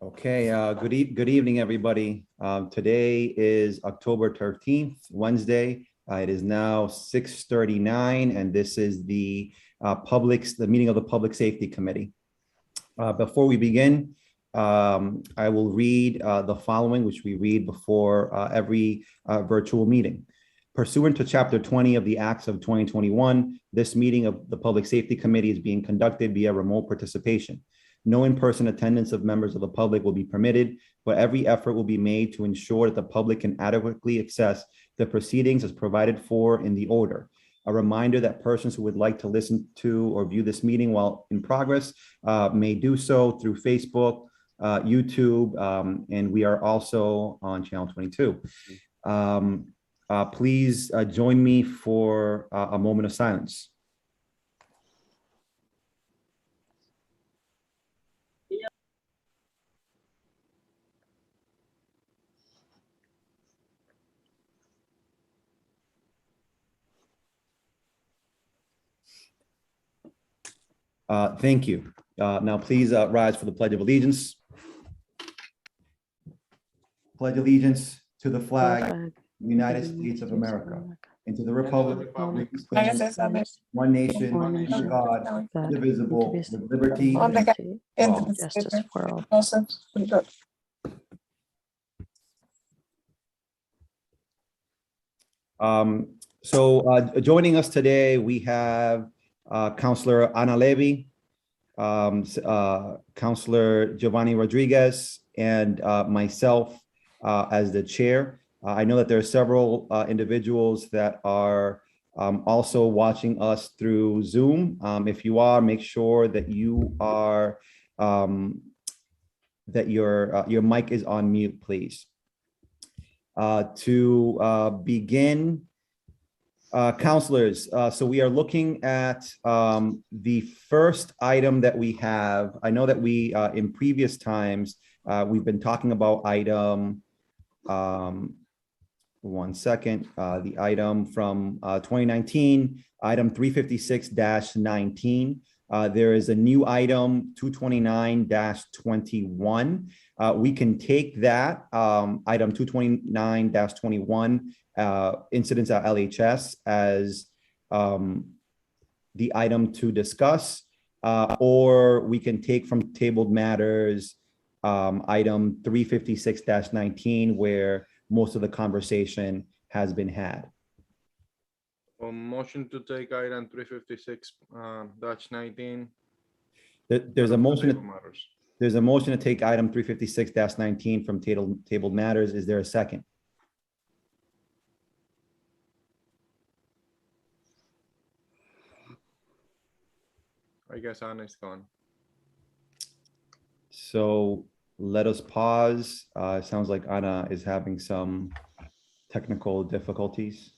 Okay, good evening, everybody. Today is October 13th, Wednesday. It is now 6:39, and this is the meeting of the Public Safety Committee. Before we begin, I will read the following, which we read before every virtual meeting. Pursuant to Chapter 20 of the Acts of 2021, this meeting of the Public Safety Committee is being conducted via remote participation. No in-person attendance of members of the public will be permitted, but every effort will be made to ensure that the public can adequately access the proceedings as provided for in the order. A reminder that persons who would like to listen to or view this meeting while in progress may do so through Facebook, YouTube, and we are also on Channel 22. Please join me for a moment of silence. Thank you. Now, please rise for the Pledge of Allegiance. Pledge allegiance to the flag of the United States of America and to the republic one nation, under God, indivisible, with liberty and justice for all. Joining us today, we have Councilor Ana Levy, Councilor Giovanni Rodriguez, and myself as the chair. I know that there are several individuals that are also watching us through Zoom. If you are, make sure that you are that your mic is on mute, please. To begin, councilors, so we are looking at the first item that we have. I know that we, in previous times, we've been talking about item, one second, the item from 2019, item 356-19. There is a new item, 229-21. We can take that, item 229-21, incidents at LHS, as the item to discuss, or we can take from tabled matters item 356-19, where most of the conversation has been had. Motion to take item 356-19. There's a motion. There's a motion to take item 356-19 from tabled matters. Is there a second? I guess Anna's gone. So let us pause. It sounds like Anna is having some technical difficulties.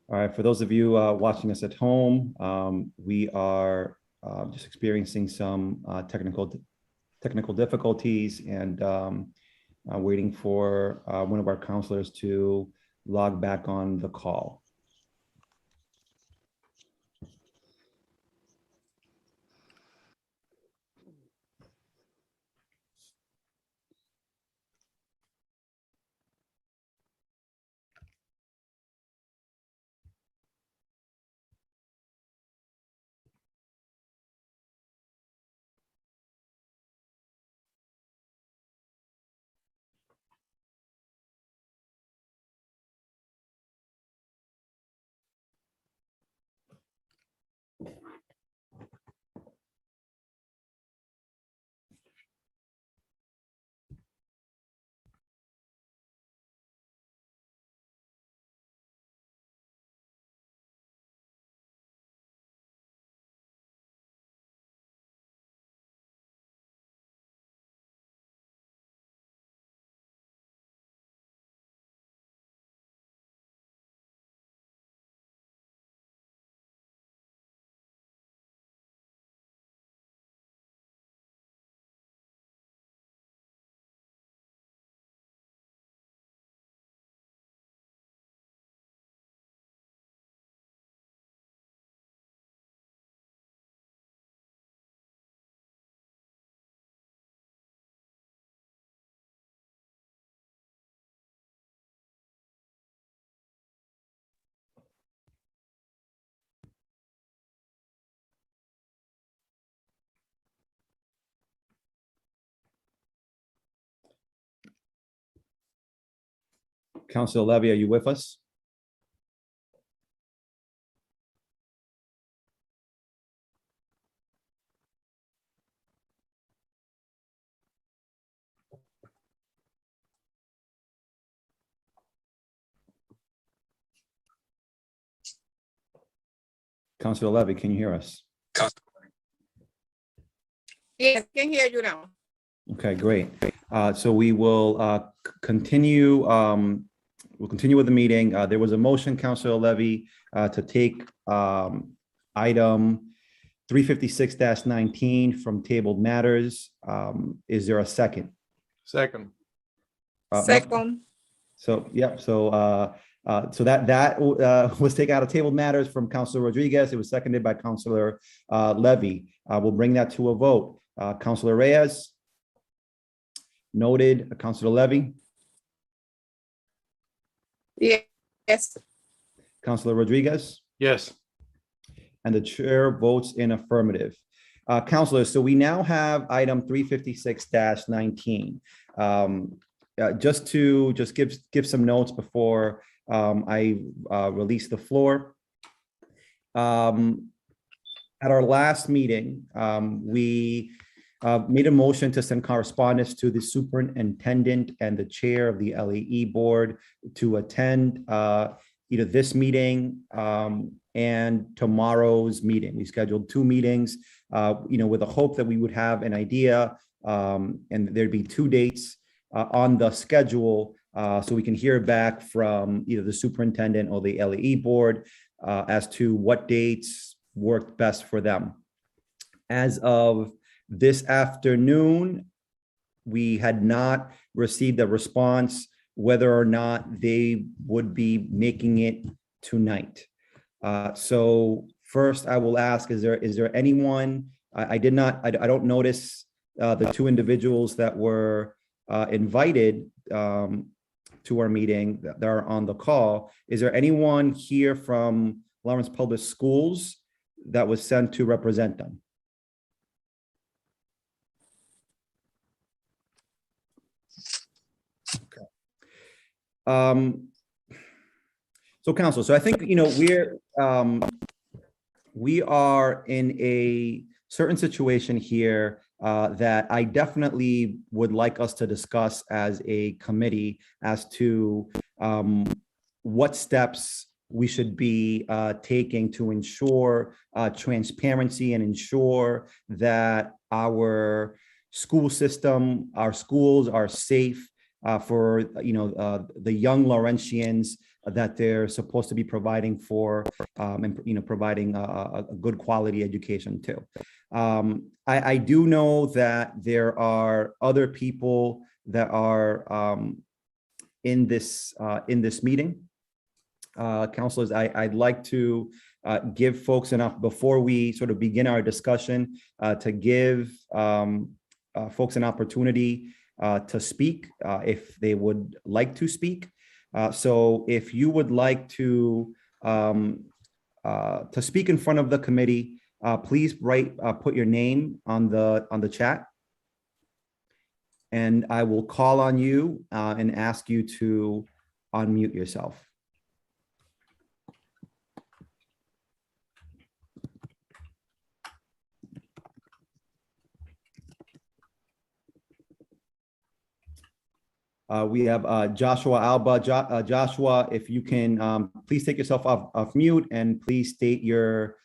All right, for those of you watching us at home, we are just experiencing some technical difficulties, and waiting for one of our counselors to log back on the call. Councilor Levy, are you with us? Councilor Levy, can you hear us? Yes, I can hear you now. Okay, great. So we will continue. We'll continue with the meeting. There was a motion, Councilor Levy, to take item 356-19 from tabled matters. Is there a second? Second. Second, So, yep, so that was taken out of tabled matters from Councilor Rodriguez. It was seconded by Councilor Levy. We'll bring that to a vote. Councilor Reyes? Noted. Councilor Levy? yes. Councilor Rodriguez? Yes. And the chair votes in affirmative. Councilors, so we now have item 356-19. Just to give some notes before I release the floor. At our last meeting, we made a motion to send correspondence to the superintendent and the chair of the LAE board to attend either this meeting and tomorrow's meeting. We scheduled 2 meetings, with the hope that we would have an idea and there'd be 2 dates on the schedule so we can hear back from either the superintendent or the LAE board as to what dates worked best for them. As of this afternoon, we had not received a response whether or not they would be making it tonight. So first I will ask, is there anyone, I don't notice the 2 individuals that were invited to our meeting that are on the call. Is there anyone here from Lawrence Public Schools that was sent to represent them? Okay. So council, so I think, we are in a certain situation here that I definitely would like us to discuss as a committee as to what steps we should be taking to ensure transparency and ensure that our school system, our schools are safe for the young Laurentians that they're supposed to be providing for and providing a good quality education too. I do know that there are other people that are in this meeting. Councilors, I'd like to give folks enough before we sort of begin our discussion to give folks an opportunity to speak if they would like to speak. So if you would like to speak in front of the committee, please put your name on the chat, and I will call on you and ask you to unmute yourself. We have Joshua Alba. Joshua, if you can, please take yourself off mute and please state your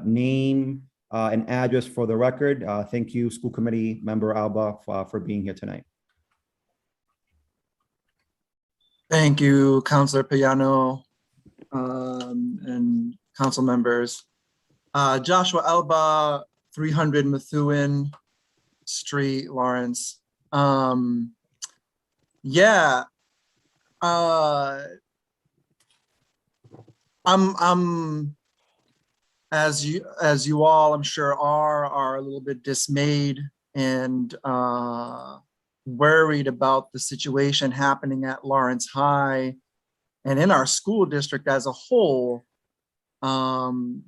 name and address for the record. Thank you, School Committee Member Alba, for being here tonight. Thank you, Councilor Payano and council members. Joshua Alba, 300 Methuen Street, Lawrence. Yeah, I'm as you all I'm sure are a little bit dismayed and worried about the situation happening at Lawrence High and in our school district as a whole.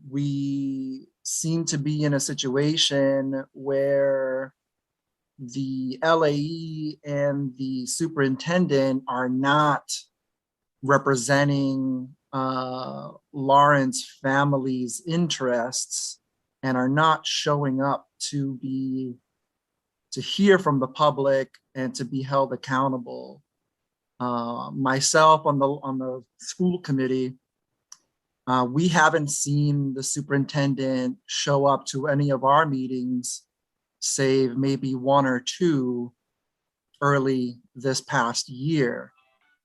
We seem to be in a situation where the LAE and the superintendent are not representing Lawrence family's interests and are not showing up to hear from the public and to be held accountable. Myself on the school committee, we haven't seen the superintendent show up to any of our meetings, save maybe one or two early this past year.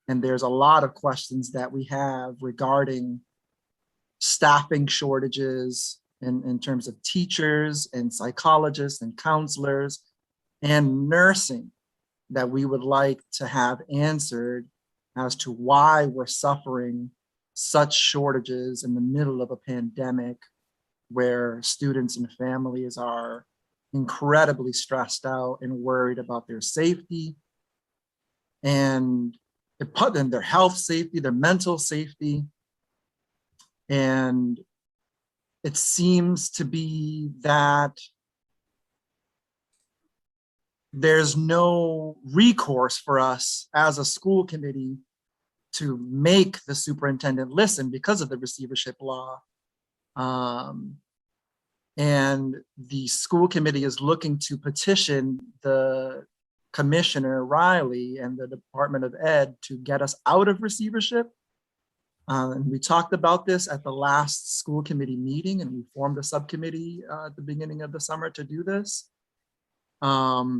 And there's a lot of questions that we have regarding staffing shortages in terms of teachers and psychologists and counselors and nursing that we would like to have answered as to why we're suffering such shortages in the middle of a pandemic where students and families are incredibly stressed out and worried about their safety and put in their health safety, their mental safety. And it seems to be that there's no recourse for us as a school committee to make the superintendent listen because of the receivership law. And the school committee is looking to petition the Commissioner Riley and the Department of Ed to get us out of receivership. And we talked about this at the last school committee meeting, and we formed a subcommittee at the beginning of the summer to do this. But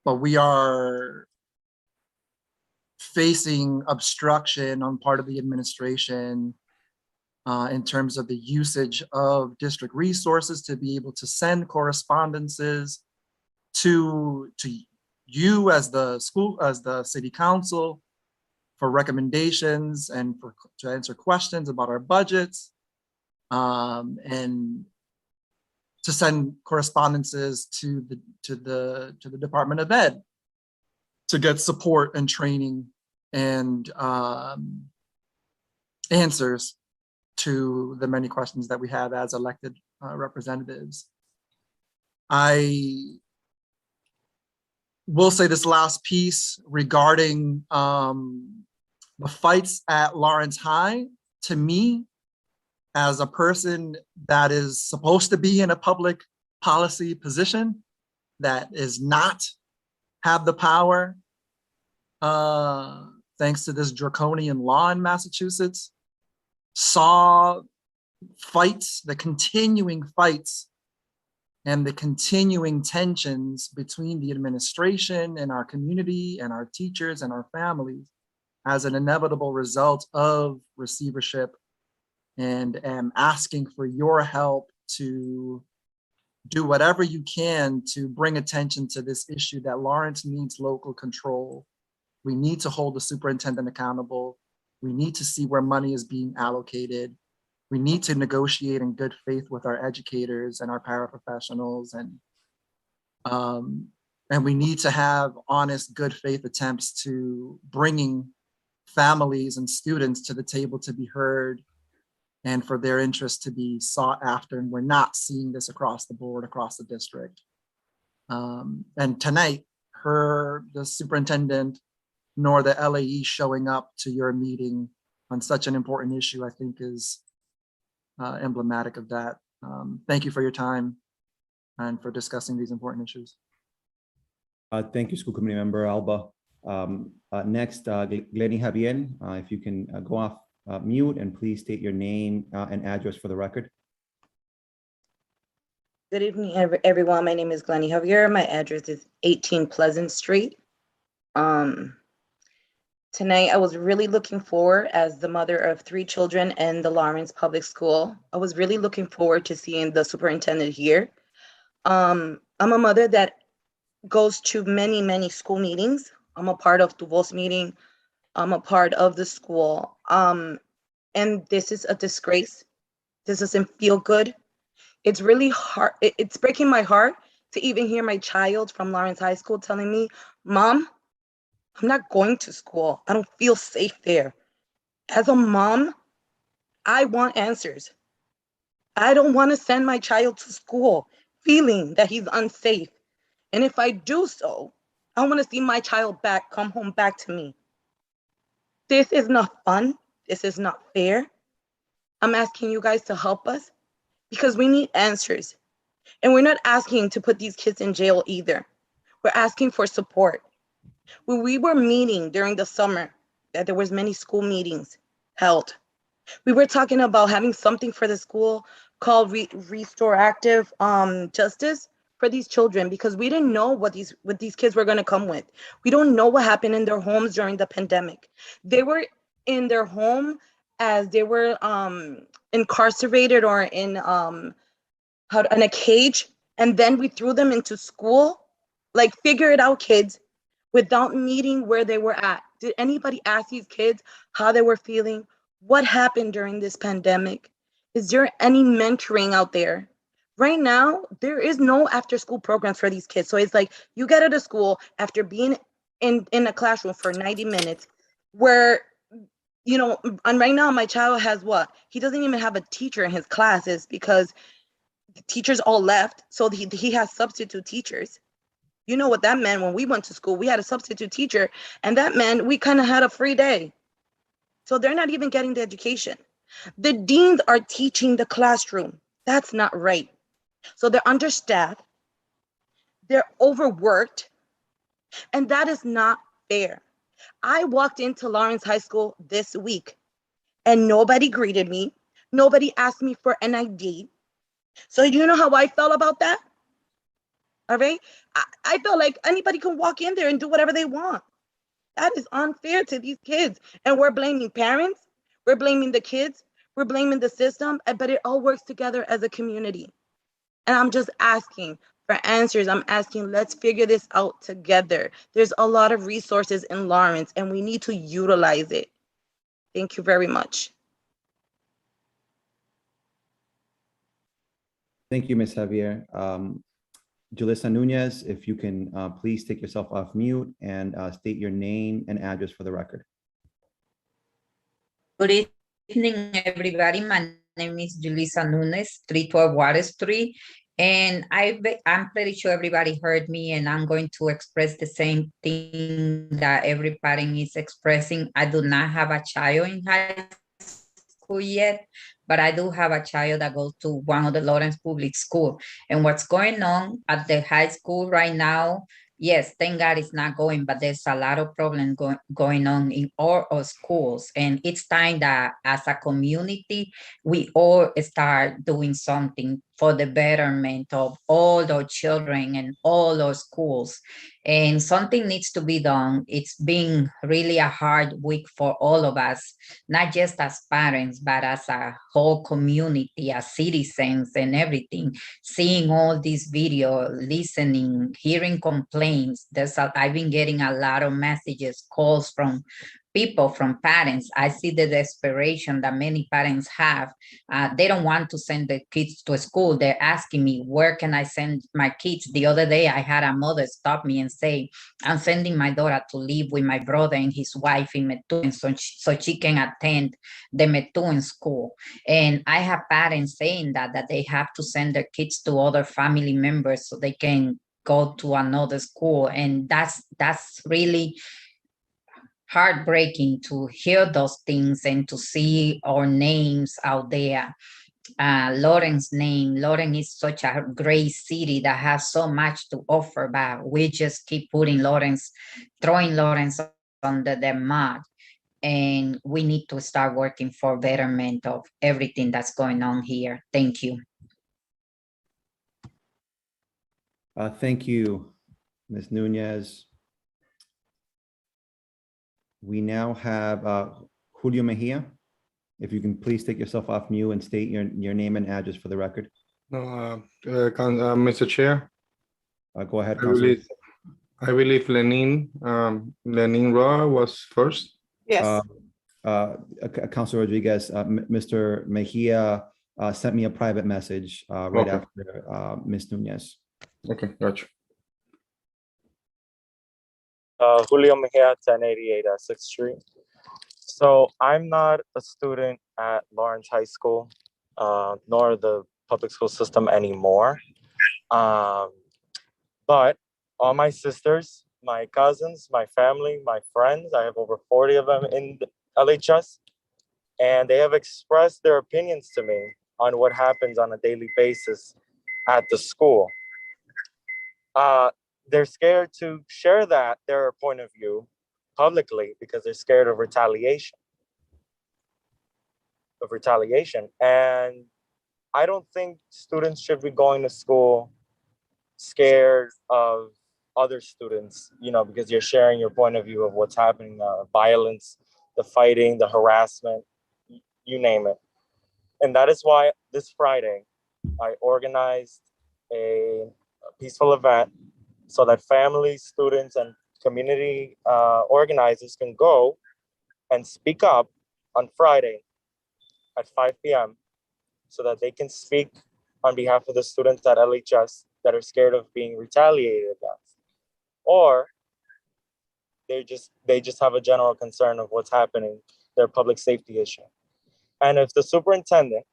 we are facing obstruction on part of the administration in terms of the usage of district resources to be able to send correspondences to you as the city council for recommendations and to answer questions about our budgets, and to send correspondences to the Department of Ed to get support and training and answers to the many questions that we have as elected representatives. I will say this last piece regarding the fights at Lawrence High. To me, as a person that is supposed to be in a public policy position that is not have the power, thanks to this draconian law in Massachusetts, saw fights, the continuing fights and the continuing tensions between the administration and our community and our teachers and our families as an inevitable result of receivership, and am asking for your help to do whatever you can to bring attention to this issue that Lawrence needs local control. We need to hold the superintendent accountable. We need to see where money is being allocated. We need to negotiate in good faith with our educators and our paraprofessionals, and we need to have honest, good faith attempts to bringing families and students to the table to be heard and for their interests to be sought after. And we're not seeing this across the board, across the district. And tonight, the superintendent nor the LAE showing up to your meeting on such an important issue, I think is emblematic of that. Thank you for your time and for discussing these important issues. Thank you, School Committee Member Alba. Next, Glenny Javier, if you can go off mute and please state your name and address for the record. Good evening, everyone. My name is Glenny Javier. My address is 18 Pleasant Street. Tonight, I was really looking forward, as the mother of 3 children in the Lawrence Public School, I was really looking forward to seeing the superintendent here. I'm a mother that goes to many, many school meetings. I'm a part of DuVos meeting. I'm a part of the school. And this is a disgrace. This doesn't feel good. It's really hard. It's breaking my heart to even hear my child from Lawrence High School telling me, "Mom, I'm not going to school. I don't feel safe there." As a mom, I want answers. I don't want to send my child to school feeling that he's unsafe. And if I do so, I want to see my child come home back to me. This is not fun. This is not fair. I'm asking you guys to help us because we need answers. And we're not asking to put these kids in jail either. We're asking for support. When we were meeting during the summer, that there was many school meetings held, we were talking about having something for the school called restorative justice for these children, because we didn't know what these kids were going to come with. We don't know what happened in their homes during the pandemic. They were in their home as they were incarcerated or in a cage, and then we threw them into school. Like, figure it out, kids, without meeting where they were at. Did anybody ask these kids how they were feeling? What happened during this pandemic? Is there any mentoring out there? Right now, there is no after school programs for these kids. So it's like you get out of school after being in a classroom for 90 minutes where, you know, and right now my child has what? He doesn't even have a teacher in his classes because the teachers all left. So he has substitute teachers. You know what that meant when we went to school. We had a substitute teacher, and that meant we kind of had a free day. So they're not even getting the education. The deans are teaching the classroom. That's not right. So they're understaffed, they're overworked, and that is not fair. I walked into Lawrence High School this week, and nobody greeted me. Nobody asked me for an ID. So you know how I felt about that? All right? I felt like anybody can walk in there and do whatever they want. That is unfair to these kids. And we're blaming parents, we're blaming the kids, we're blaming the system, but it all works together as a community. And I'm just asking for answers. I'm asking, let's figure this out together. There's a lot of resources in Lawrence, and we need to utilize it. Thank you very much. Thank you, Ms. Javier. Julissa Nunez, if you can please take yourself off mute and state your name and address for the record. Good evening, everybody. My name is Julissa Nunez, 312 Water Street. And I'm pretty sure everybody heard me, and I'm going to express the same thing that every parent is expressing. I do not have a child in high school yet, but I do have a child that goes to one of the Lawrence Public School. And what's going on at the high school right now, yes, thank God it's not going, but there's a lot of problems going on in all our schools. And it's time that as a community, we all start doing something for the betterment of all our children and all our schools. And something needs to be done. It's been really a hard week for all of us, not just as parents, but as a whole community, as citizens and everything. Seeing all these video, listening, hearing complaints. I've been getting a lot of messages, calls from people, from parents. I see the desperation that many parents have. They don't want to send their kids to school. They're asking me, where can I send my kids? The other day, I had a mother stop me and say, I'm sending my daughter to live with my brother and his wife in Methuen so she can attend the Methuen school. And I have parents saying that they have to send their kids to other family members so they can go to another school. And that's really heartbreaking to hear those things and to see our names out there. Lawrence name. Lawrence is such a great city that has so much to offer, but we just keep throwing Lawrence under the mud. And we need to start working for betterment of everything that's going on here. Thank you. Thank you, Ms. Nunez. We now have Julio Mejia. If you can please take yourself off mute and state your name and address for the record. No, Mr. Chair, Go ahead, Councilor. I believe Lenin Roa was first. Yes, Councilor Rodriguez, Mr. Mejia sent me a private message right Okay. after Ms. Nunez. Okay, gotcha. Julio Mejia, 1088 6th Street. So I'm not a student at Lawrence High School, nor the public school system anymore. But all my sisters, my cousins, my family, my friends, I have over 40 of them LHS, and they have expressed their opinions to me on what happens on a daily basis at the school. They're scared to share their point of view publicly because they're scared of retaliation. And I don't think students should be going to school scared of other students, because you're sharing your point of view of what's happening, violence, the fighting, the harassment, you name it. And that is why this Friday, I organized a peaceful event so that families, students, and community organizers can go and speak up on Friday at 5 p.m. so that they can speak on behalf of the students at LHS that are scared of being retaliated against. Or they just have a general concern of what's happening, their public safety issue. And if the superintendent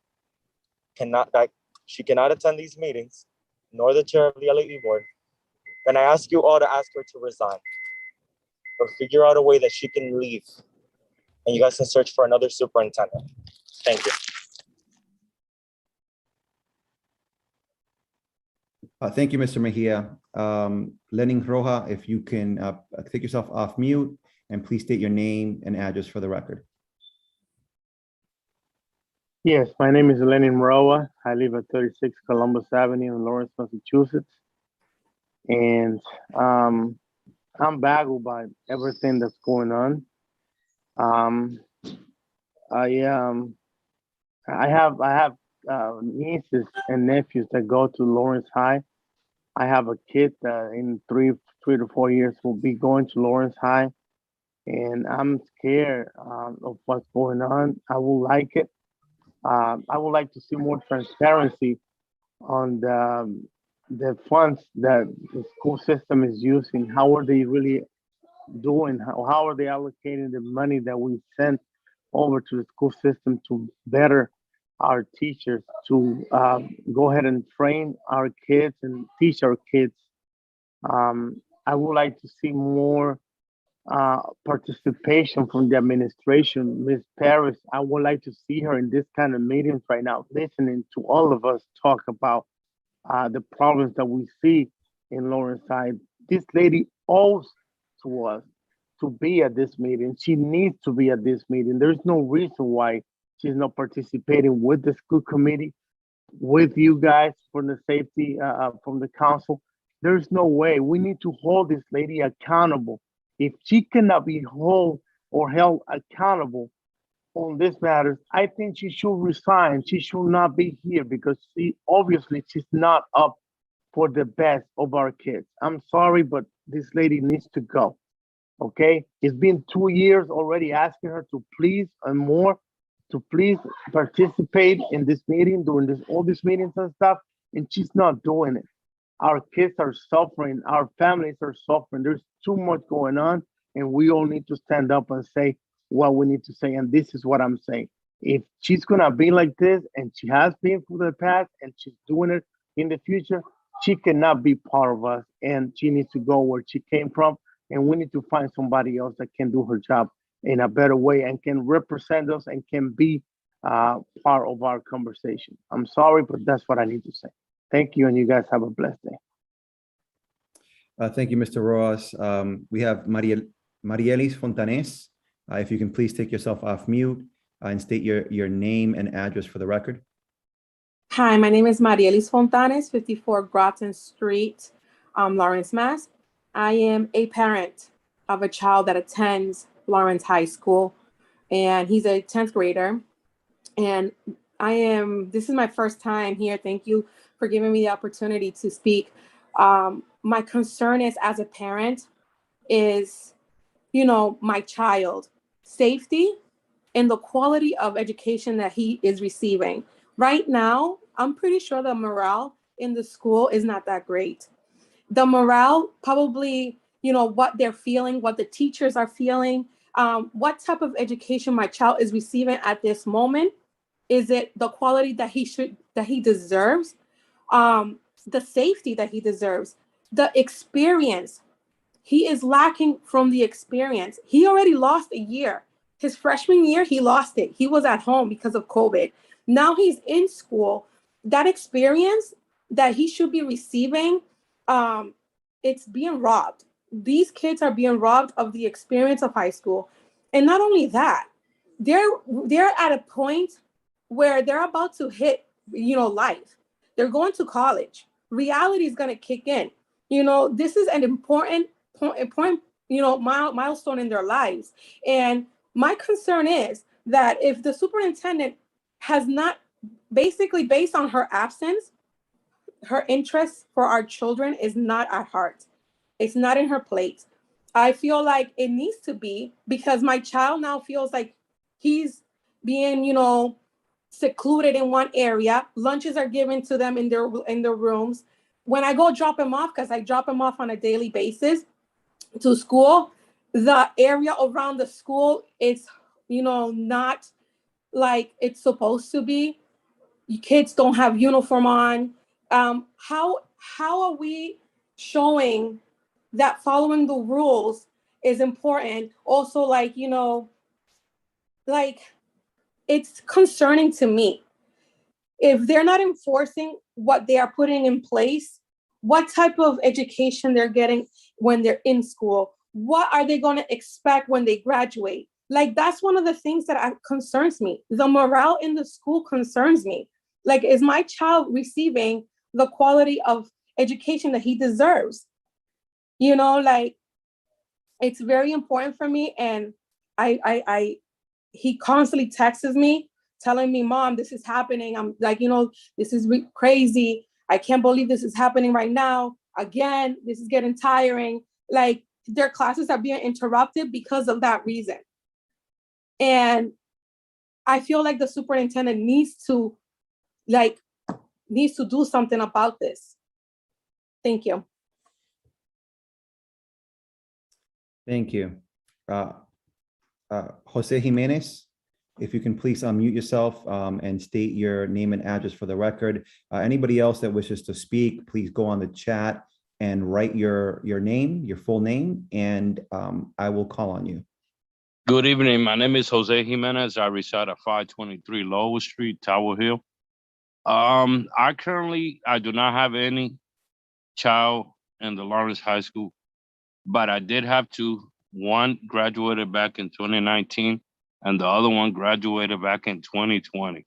cannot attend these meetings, nor the chair of the LAE board, then I ask you all to ask her to resign or figure out a way that she can leave. And you guys can search for another superintendent. Thank you. Thank you, Mr. Mejia. Lenin Roja, if you can take yourself off mute and please state your name and address for the record. Yes, my name is Lenin Roa. I live at 36 Columbus Avenue in Lawrence, Massachusetts. And I'm baffled by everything that's going on. I have nieces and nephews that go to Lawrence High. I have a kid that in three to 4 years will be going to Lawrence High, and I'm scared of what's going on. I would like it. I would like to see more transparency on the funds that the school system is using. How are they really doing? How are they allocating the money that we send over to the school system to better our teachers, to go ahead and train our kids and teach our kids? I would like to see more participation from the administration. Ms. Paris, I would like to see her in this kind of meetings right now, listening to all of us talk about the problems that we see in Lawrence Side. This lady owes to us to be at this meeting. She needs to be at this meeting. There's no reason why she's not participating with the school committee, with you guys from the safety, from the council. There's no way. We need to hold this lady accountable. If she cannot be held accountable on this matter, I think she should resign. She should not be here because she's not up for the best of our kids. I'm sorry, but this lady needs to go. Okay, it's been 2 years already asking her to please and more to please participate in this meeting, doing all these meetings and stuff, and she's not doing it. Our kids are suffering, our families are suffering. There's too much going on, and we all need to stand up and say what we need to say. And this is what I'm saying. If she's gonna be like this, and she has been for the past, and she's doing it in the future, she cannot be part of us, and she needs to go where she came from. And we need to find somebody else that can do her job in a better way and can represent us and can be part of our conversation. I'm sorry, but that's what I need to say. Thank you, and you guys have a blessed day. Thank you, Mr. Rojas. We have Marielis Fontanes. If you can please take yourself off mute and state your name and address for the record. Hi, my name is Marielis Fontanes, 54 Groton Street, Lawrence, Mass. I am a parent of a child that attends Lawrence High School, and he's a 10th grader. And this is my first time here. Thank you for giving me the opportunity to speak. My concern is, as a parent, is, my child safety and the quality of education that he is receiving. Right now, I'm pretty sure the morale in the school is not that great. The morale, probably, what they're feeling, what the teachers are feeling, what type of education my child is receiving at this moment. Is it the quality that he deserves? The safety that he deserves, the experience. He is lacking from the experience. He already lost a year His freshman year, he lost it. He was at home because of COVID. Now he's in school. That experience that he should be receiving, it's being robbed. These kids are being robbed of the experience of high school. And not only that, they're at a point where they're about to hit, life. They're going to college. Reality is going to kick in. This is an important milestone in their lives. And my concern is that if the superintendent has not, basically based on her absence, her interest for our children is not at heart. It's not in her plate. I feel like it needs to be, because my child now feels like he's being, secluded in one area. Lunches are given to them in their rooms. When I go drop him off, because I drop him off on a daily basis to school, the area around the school is, not like it's supposed to be. Kids don't have uniform on. How are we showing that following the rules is important? Also, it's concerning to me. If they're not enforcing what they are putting in place, what type of education they're getting when they're in school, what are they going to expect when they graduate? That's one of the things that concerns me. The morale in the school concerns me. Is my child receiving the quality of education that he deserves? It's very important for me. And he constantly texts me telling me, Mom, this is happening. I'm this is crazy. I can't believe this is happening right now. Again, this is getting tiring. Their classes are being interrupted because of that reason. And I feel like the superintendent needs to do something about this. Thank you. Thank you. Jose Jimenez, if you can please unmute yourself and state your name and address for the record. Anybody else that wishes to speak, please go on the chat and write your name, your full name, and I will call on you. Good evening. My name is Jose Jimenez. I reside at 523 Lowell Street, Tower Hill. I do not have any child in the Lawrence High School, but I did have two. One graduated back in 2019, and the other one graduated back in 2020.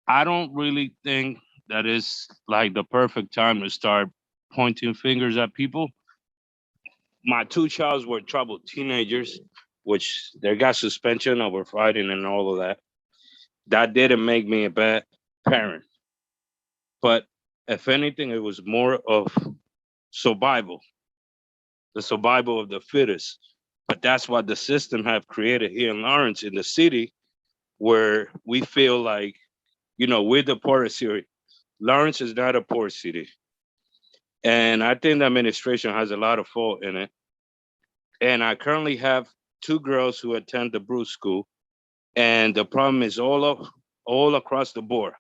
I don't really think that is the perfect time to start pointing fingers at people. My two childs were troubled teenagers, which they got suspension over fighting and all of that. That didn't make me a bad parent. But if anything, it was more of survival, the survival of the fittest. But that's what the system have created here in Lawrence, in the city, where we feel like, we're the poorest city. Lawrence is not a poor city. And I think the administration has a lot of fault in it. And I currently have two girls who attend the Bruce School. And the problem is all across the board.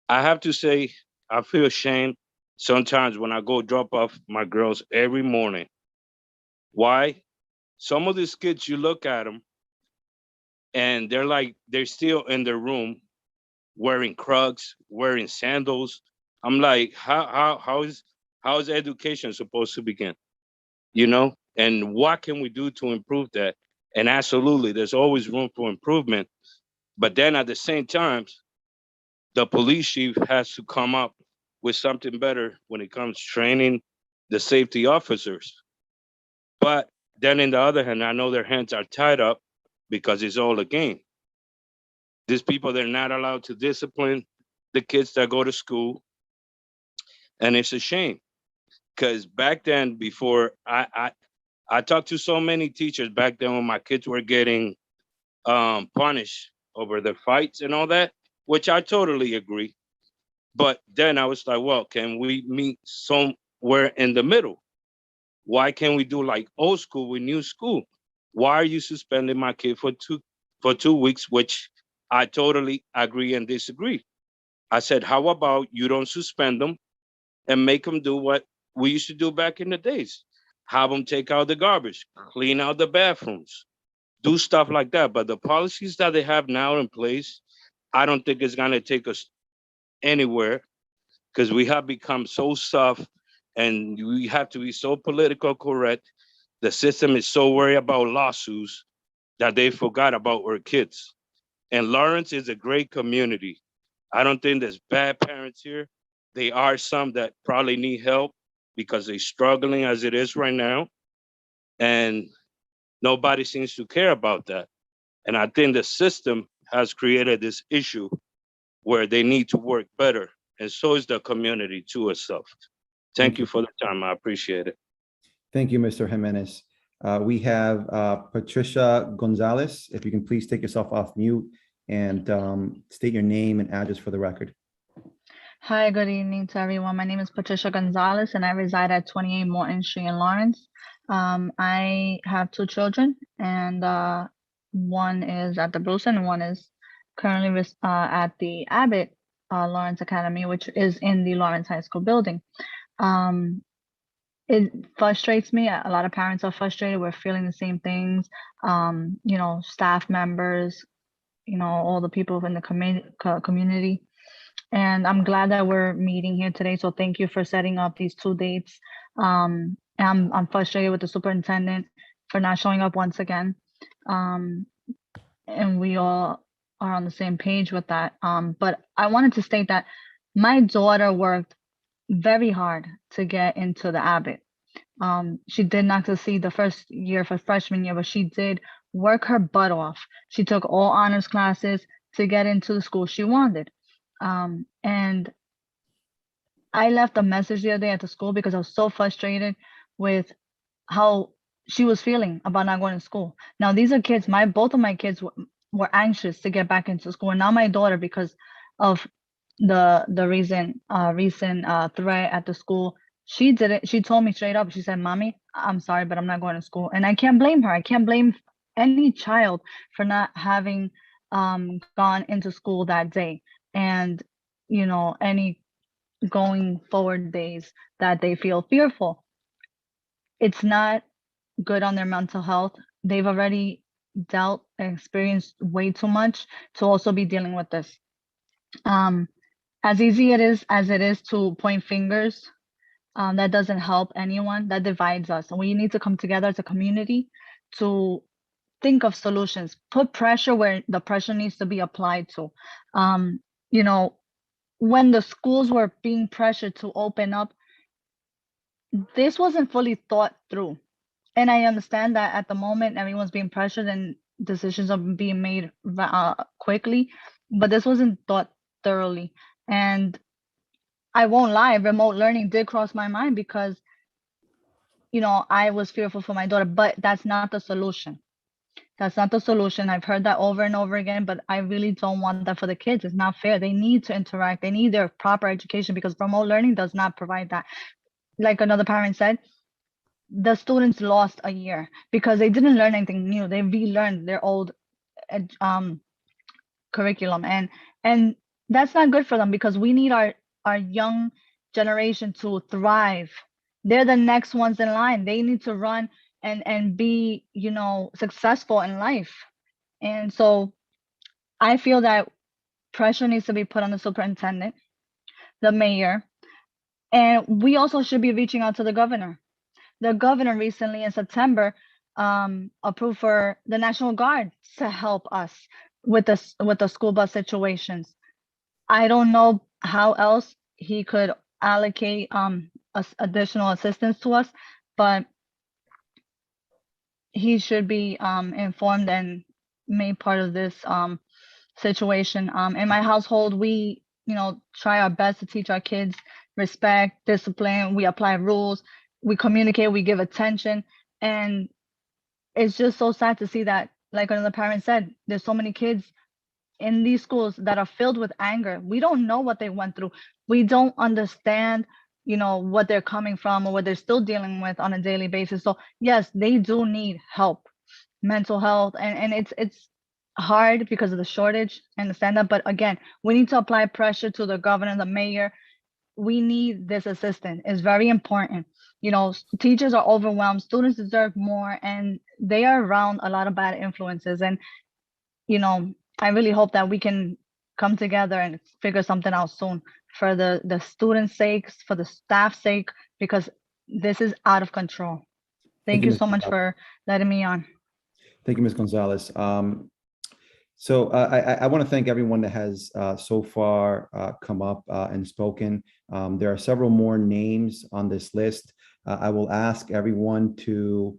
I have to say, I feel ashamed sometimes when I go drop off my girls every morning. Why? Some of these kids, you look at them and they're still in their room wearing Crocs, wearing sandals. I'm like, how is education supposed to begin? And what can we do to improve that? And absolutely, there's always room for improvement. But then at the same time, the police chief has to come up with something better when it comes to training the safety officers. But then in the other hand, I know their hands are tied up because it's all a game. These people, they're not allowed to discipline the kids that go to school. And it's a shame, because back then, before I talked to so many teachers back then when my kids were getting punished over their fights and all that, which I totally agree. But then I was like, well, can we meet somewhere in the middle? Why can't we do like old school with new school? Why are you suspending my kid for 2 weeks, which I totally agree and disagree. I said, how about you don't suspend them and make them do what we used to do back in the days? Have them take out the garbage, clean out the bathrooms, do stuff like that. But the policies that they have now in place, I don't think it's gonna take us anywhere because we have become so soft and we have to be so political correct. The system is so worried about lawsuits that they forgot about our kids. And Lawrence is a great community. I don't think there's bad parents here. There are some that probably need help because they're struggling as it is right now. And nobody seems to care about that. And I think the system has created this issue where they need to work better. And so is the community too itself. Thank you for the time. I appreciate it. Thank you, Mr. Jimenez. We have Patricia Gonzalez. If you can please take yourself off mute and state your name and address for the record. Hi, good evening to everyone. My name is Patricia Gonzalez and I reside at 28 Morton Street in Lawrence. I have 2 children and one is at the Brewster and one is currently at the Abbott Lawrence Academy, which is in the Lawrence High School building. It frustrates me. A lot of parents are frustrated. We're feeling the same things. You know, staff members, you know, all the people in the community. And I'm glad that we're meeting here today. So thank you for setting up these 2 dates. I'm frustrated with the superintendent for not showing up once again. And we all are on the same page with that. But I wanted to state that my daughter worked very hard to get into the Abbott. She did not succeed the first year for freshman year, but she did work her butt off. She took all honors classes to get into the school she wanted. And I left a message the other day at the school because I was so frustrated with how she was feeling about not going to school. Now, these are kids, both of my kids were anxious to get back into school. And now my daughter, because of the recent threat at the school, she told me straight up, she said, "Mommy, I'm sorry, but I'm not going to school." And I can't blame her. I can't blame any child for not having gone into school that day. And, you know, any going forward days that they feel fearful. It's not good on their mental health. They've already experienced way too much to also be dealing with this. As easy as it is to point fingers, that doesn't help anyone. That divides us. And we need to come together as a community to think of solutions, put pressure where the pressure needs to be applied to. You know, when the schools were being pressured to open up, this wasn't fully thought through. And I understand that at the moment, everyone's being pressured and decisions are being made quickly, but this wasn't thought thoroughly. And I won't lie, remote learning did cross my mind because, you know, I was fearful for my daughter, but that's not the solution. That's not the solution. I've heard that over and over again, but I really don't want that for the kids. It's not fair. They need to interact. They need their proper education because remote learning does not provide that. Like another parent said, the students lost a year because they didn't learn anything new. They relearned their old curriculum. And that's not good for them because we need our young generation to thrive. They're the next ones in line. They need to run and be, you know, successful in life. And so I feel that pressure needs to be put on the superintendent, the mayor, and we also should be reaching out to the governor. The governor recently in September approved for the National Guard to help us with the school bus situations. I don't know how else he could allocate additional assistance to us, but he should be informed and made part of this situation. In my household, we, you know, try our best to teach our kids respect, discipline. We apply rules, we communicate, we give attention. And it's just so sad to see that, like another parent said, there's so many kids in these schools that are filled with anger. We don't know what they went through. We don't understand, you know, what they're coming from or what they're still dealing with on a daily basis. So yes, they do need help, mental health, and it's hard because of the shortage. I understand that, but again, we need to apply pressure to the governor, the mayor. We need this assistance. It's very important. teachers are overwhelmed, students deserve more, and they are around a lot of bad influences. And, I really hope that we can come together and figure something out soon for the students' sakes, for the staff's sake, because this is out of control. Thank you Ms. so much for letting me on. Thank you, Ms. Gonzalez. So I want to thank everyone that has so far come up and spoken. There are several more names on this list. I will ask everyone to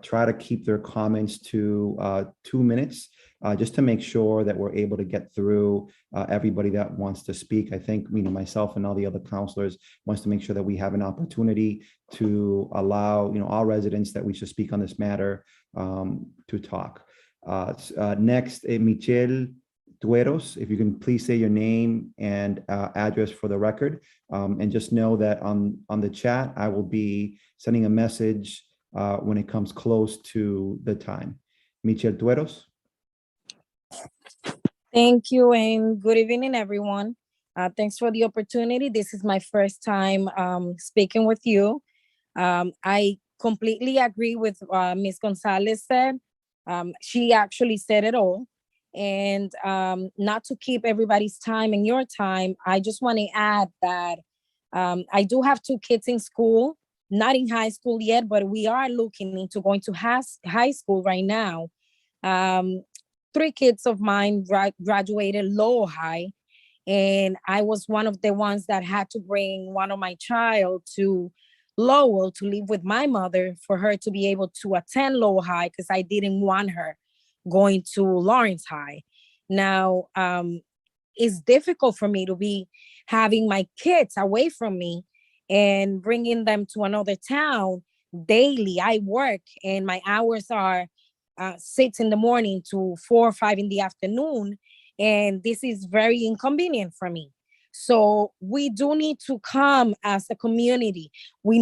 try to keep their comments to 2 minutes, just to make sure that we're able to get through everybody that wants to speak. I think myself and all the other counselors wants to make sure that we have an opportunity to allow all residents that we should speak on this matter to talk. Next, Michelle Dueros, if you can please say your name and address for the record. And just know that on the chat, I will be sending a message when it comes close to the time. Michelle Dueros. Thank you and good evening, everyone. Thanks for the opportunity. This is my first time speaking with you. I completely agree with Ms. Gonzalez said. She actually said it all. And not to keep everybody's time and your time, I just want to add that I do have 2 kids in school, not in high school yet, but we are looking into going to high school right now. 3 kids of mine graduated Lowell High, and I was one of the ones that had to bring one of my child to Lowell to live with my mother for her to be able to attend Lowell High, because I didn't want her going to Lawrence High. Now, it's difficult for me to be having my kids away from me and bringing them to another town daily. I work and my hours are 6 in the morning to 4 or 5 in the afternoon. And this is very inconvenient for me. So we do need to come as a community. We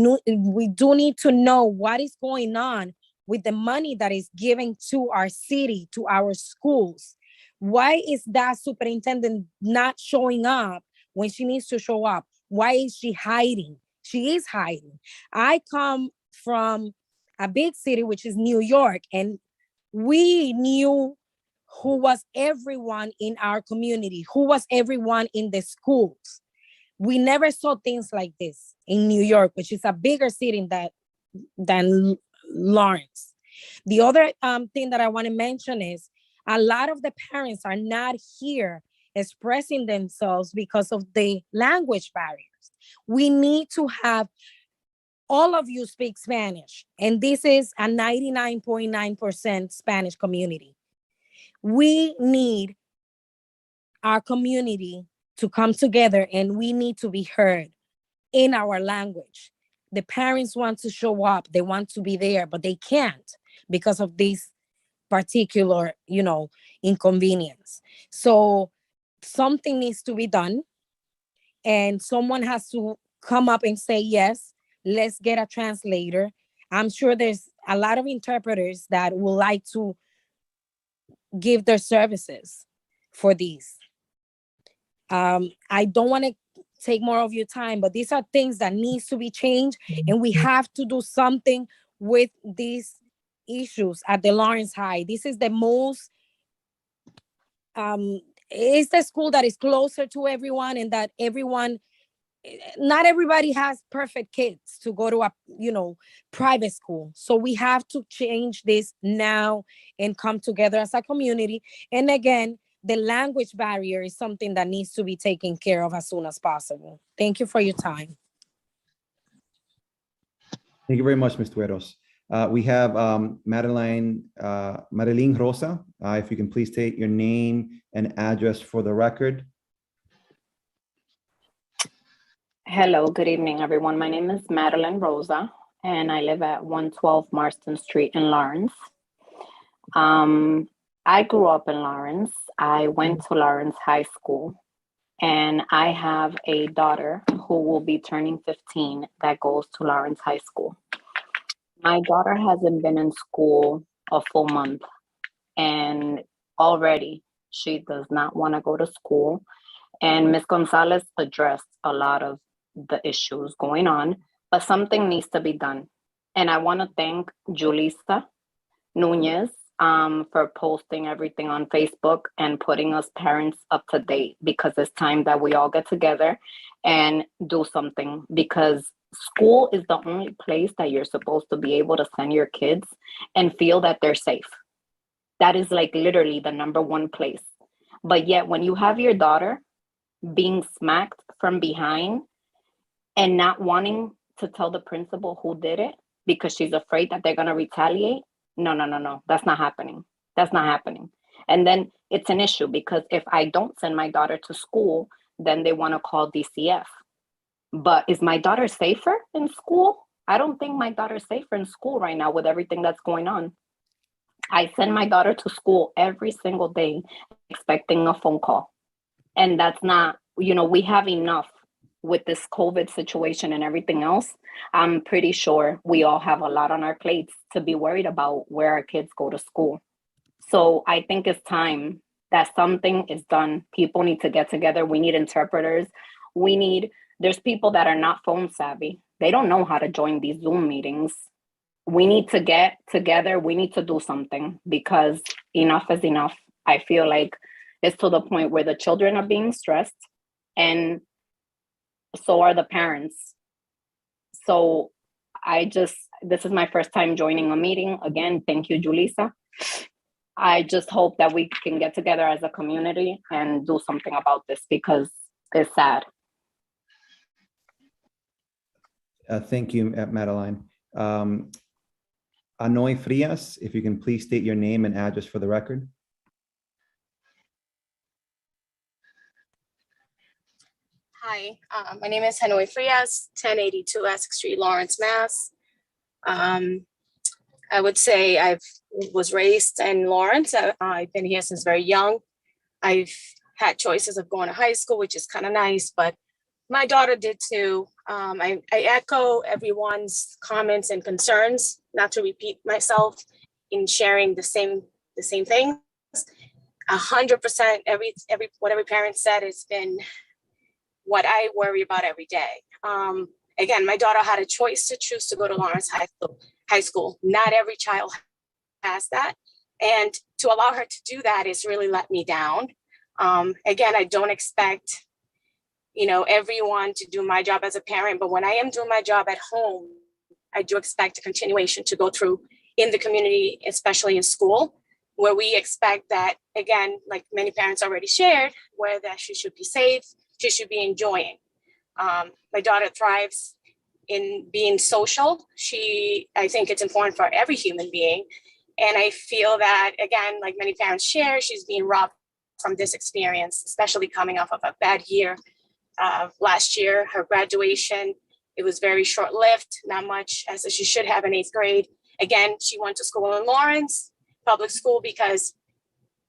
do need to know what is going on with the money that is given to our city, to our schools. Why is that superintendent not showing up when she needs to show up? Why is she hiding? She is hiding. I come from a big city, which is New York, and we knew who was everyone in our community, who was everyone in the schools. We never saw things like this in New York, which is a bigger city than Lawrence. The other thing that I want to mention is a lot of the parents are not here expressing themselves because of the language barriers. We need to have all of you speak Spanish, and this is a 99.9% Spanish community. We need our community to come together, and we need to be heard in our language. The parents want to show up, they want to be there, but they can't because of this particular, inconvenience. So something needs to be done, and someone has to come up and say, yes, let's get a translator. I'm sure there's a lot of interpreters that would like to give their services for these. I don't want to take more of your time, but these are things that needs to be changed, and we have to do something with these issues at the Lawrence High. This is the most, it's the school that is closer to everyone, and that not everybody has perfect kids to go to a private school. So we have to change this now and come together as a community. And again, the language barrier is something that needs to be taken care of as soon as possible. Thank you for your time. Thank you very much, Ms. Dueros. We have Madeline Rosa. If you can please state your name and address for the record. Hello, good evening, everyone. My name is Madeline Rosa, and I live at 112 Marston Street in Lawrence. I grew up in Lawrence. I went to Lawrence High School, and I have a daughter who will be turning 15 that goes to Lawrence High School. My daughter hasn't been in school a full month, and already she does not want to go to school. And Ms. Gonzalez addressed a lot of the issues going on, but something needs to be done. And I want to thank Julissa Nunez for posting everything on Facebook and putting us parents up to date, because it's time that we all get together and do something, because school is the only place that you're supposed to be able to send your kids and feel that they're safe. That is like literally the number one place. But yet when you have your daughter being smacked from behind and not wanting to tell the principal who did it because she's afraid that they're going to retaliate, no, that's not happening. That's not happening. And then it's an issue, because if I don't send my daughter to school, then they want to call DCF. But is my daughter safer in school? I don't think my daughter's safer in school right now with everything that's going on. I send my daughter to school every single day expecting a phone call. And that's not, we have enough with this COVID situation and everything else. I'm pretty sure we all have a lot on our plates to be worried about where our kids go to school. So I think it's time that something is done. People need to get together. We need interpreters. There's people that are not phone savvy. They don't know how to join these Zoom meetings. We need to get together. We need to do something, because enough is enough. I feel like it's to the point where the children are being stressed, and so are the parents. So this is my first time joining a meeting. Again, thank you, Julissa. I just hope that we can get together as a community and do something about this, because it's sad. Thank you, Madeline. Anoy Frias, if you can please state your name and address for the record. Hi, my name is Hanoi Frias, 1082 Essex Street, Lawrence, Mass. I would say I was raised in Lawrence. I've been here since very young. I've had choices of going to high school, which is kind of nice, but my daughter did too. I echo everyone's comments and concerns, not to repeat myself in sharing the same thing. 100%, what every parent said has been what I worry about every day. Again, my daughter had a choice to choose to go to Lawrence High School. Not every child has that. And to allow her to do that is really let me down. Again, I don't expect, everyone to do my job as a parent, but when I am doing my job at home, I do expect a continuation to go through in the community, especially in school, where we expect that, again, like many parents already shared, where that she should be safe, she should be enjoying. My daughter thrives in being social. I think it's important for every human being. And I feel that, again, like many parents share, she's being robbed from this experience, especially coming off of a bad year. Last year, her graduation, it was very short-lived, not much as she should have in 8th grade. Again, she went to school in Lawrence public school because,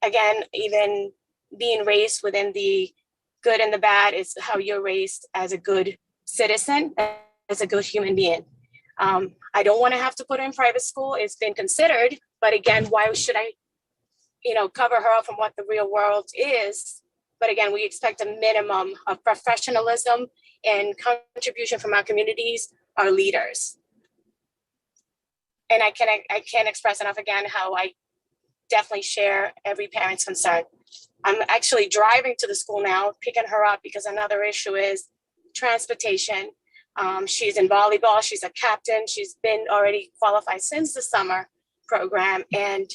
again, even being raised within the good and the bad is how you're raised as a good citizen, as a good human being. I don't want to have to put her in private school. It's been considered, but again, why should I, cover her up from what the real world is? But again, we expect a minimum of professionalism and contribution from our communities, our leaders. And I can't express enough again how I definitely share every parent's concern. I'm actually driving to the school now, picking her up, because another issue is transportation. She's in volleyball, she's a captain, she's been already qualified since the summer program. And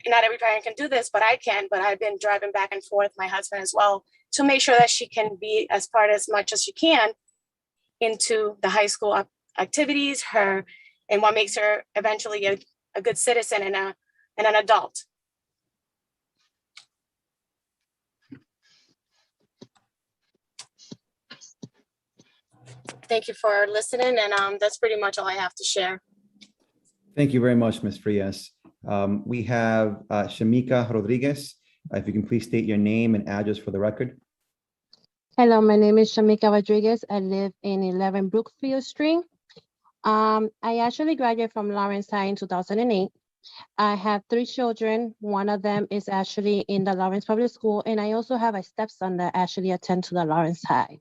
not every parent can do this, but I can. But I've been driving back and forth, my husband as well, to make sure that she can be as part as much as she can into the high school activities, and what makes her eventually a good citizen and an adult. Thank you for listening, and that's pretty much all I have to share. Thank you very much, Ms. Frias. We have Shamika Rodriguez. If you can please state your name and address for the record. Hello, my name is Shamika Rodriguez. I live in 11 Brookfield Street. I actually graduated from Lawrence High in 2008. I have 3 children. One of them is actually in the Lawrence Public School, and I also have a stepson that actually attends to the Lawrence High.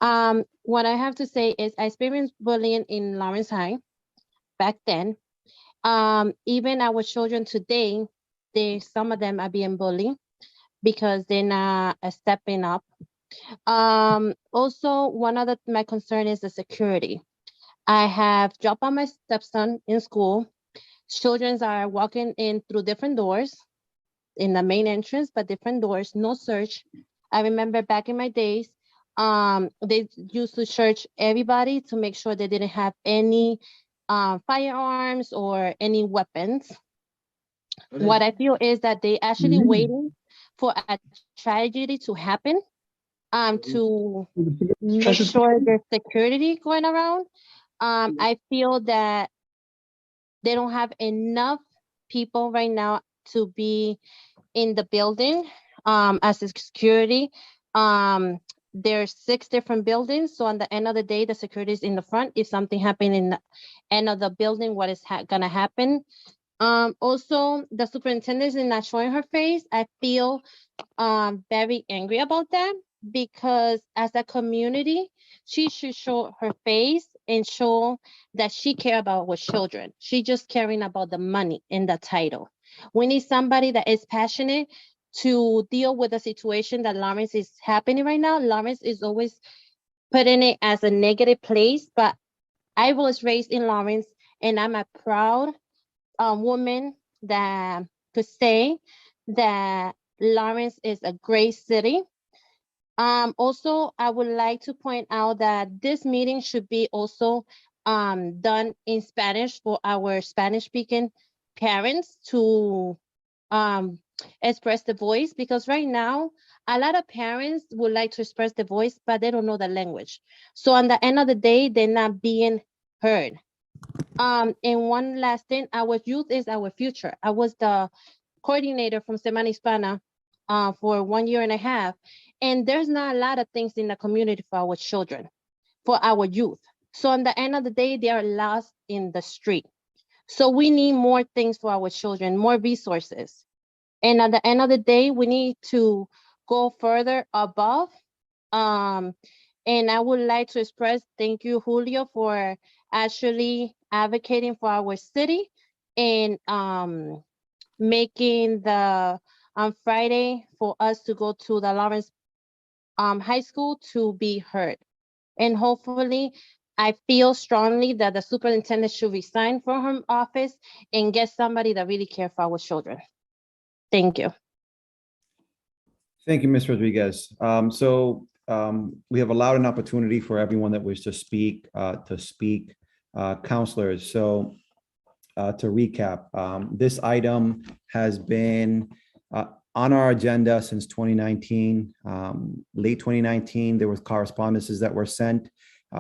What I have to say is I experienced bullying in Lawrence High back then. Even our children today, some of them are being bullied because they're not stepping up. Also, one of my concern is the security. I have dropped off my stepson in school. Children are walking in through different doors in the main entrance, but different doors, no search. I remember back in my days, they used to search everybody to make sure they didn't have any firearms or any weapons. What I feel is that they actually waiting for a tragedy to happen to make sure there's security going around. I feel that they don't have enough people right now to be in the building as a security. There's 6 different buildings. So on the end of the day, the security is in the front. If something happened in the end of the building, what is gonna happen? Also, the superintendent is not showing her face. I feel very angry about that because as a community, she should show her face and show that she care about our children. She just caring about the money and the title. We need somebody that is passionate to deal with the situation that Lawrence is happening right now. Lawrence is always putting it as a negative place, but I was raised in Lawrence and I'm a proud woman that could say that Lawrence is a great city. Also, I would like to point out that this meeting should be also done in Spanish for our Spanish-speaking parents to express the voice, because right now a lot of parents would like to express the voice, but they don't know the language. So on the end of the day, they're not being heard. And one last thing, our youth is our future. I was the coordinator from Semana Hispana for 1.5 years, and there's not a lot of things in the community for our children, for our youth. So on the end of the day, they are lost in the street. So we need more things for our children, more resources. And at the end of the day, we need to go further above. And I would like to express thank you, Julio, for actually advocating for our city and making the on Friday for us to go to the Lawrence High School to be heard. And hopefully, I feel strongly that the superintendent should resign from her office and get somebody that really cares for our children. Thank you. Thank you, Ms. Rodriguez. We have allowed an opportunity for everyone that wishes to speak, counselors. So to recap, this item has been on our agenda since 2019. Late 2019, there was correspondences that were sent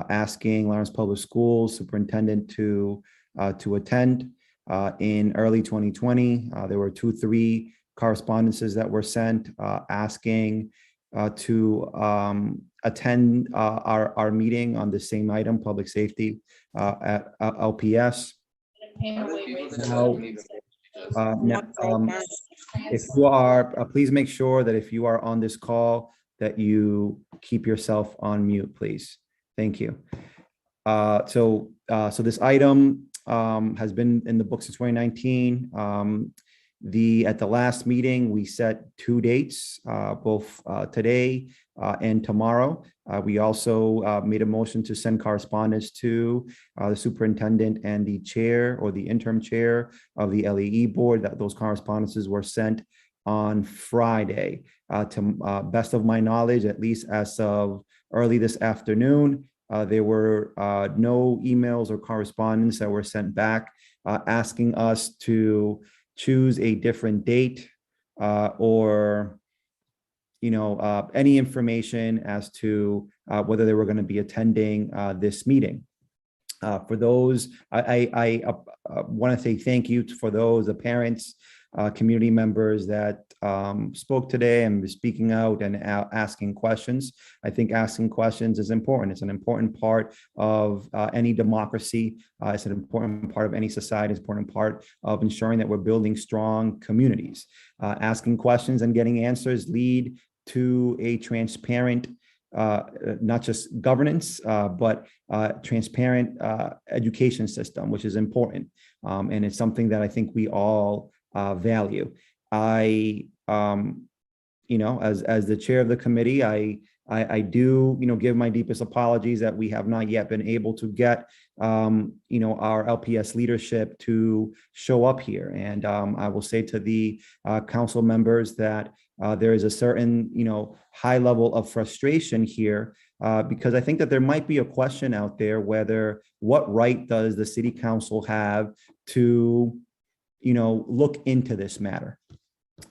asking Lawrence Public Schools superintendent to attend. In early 2020, there were 3 correspondences that were sent asking to attend our meeting on the same item, public safety at LPS. If you are, please make sure that if you are on this call, that you keep yourself on mute, please. Thank you. So this item has been in the books since 2019. At the last meeting, we set 2 dates, both today and tomorrow. We also made a motion to send correspondence to the superintendent and the chair or the interim chair of the LEE board, that those correspondences were sent on Friday. To best of my knowledge, at least as of early this afternoon, there were no emails or correspondence that were sent back asking us to choose a different date or any information as to whether they were going to be attending this meeting. For those, I want to say thank you for those, the parents, community members that spoke today and speaking out and asking questions. I think asking questions is important. It's an important part of any democracy. It's an important part of any society. It's an important part of ensuring that we're building strong communities. Asking questions and getting answers lead to a transparent not just governance, but transparent education system, which is important. And it's something that I think we all value. I, as the chair of the committee, I do, give my deepest apologies that we have not yet been able to get, our LPS leadership to show up here. And I will say to the council members that there is a certain, high level of frustration here because I think that there might be a question out there whether what right does the city council have to, look into this matter.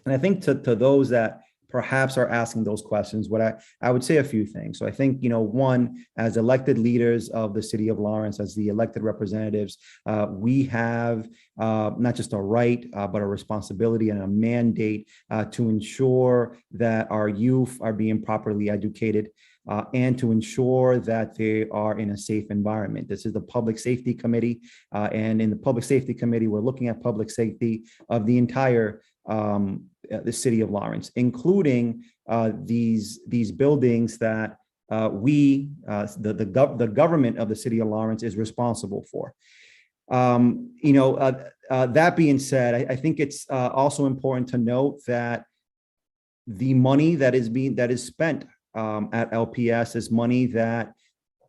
And I think to those that perhaps are asking those questions, what I would say a few things. So I think, one, as elected leaders of the city of Lawrence, as the elected representatives, we have not just a right, but a responsibility and a mandate to ensure that our youth are being properly educated and to ensure that they are in a safe environment. This is the Public Safety Committee. And in the Public Safety Committee, we're looking at public safety of the entire the city of Lawrence, including these buildings that the government of the city of Lawrence is responsible for. That being said, I think it's also important to note that the money that is spent at LPS is money that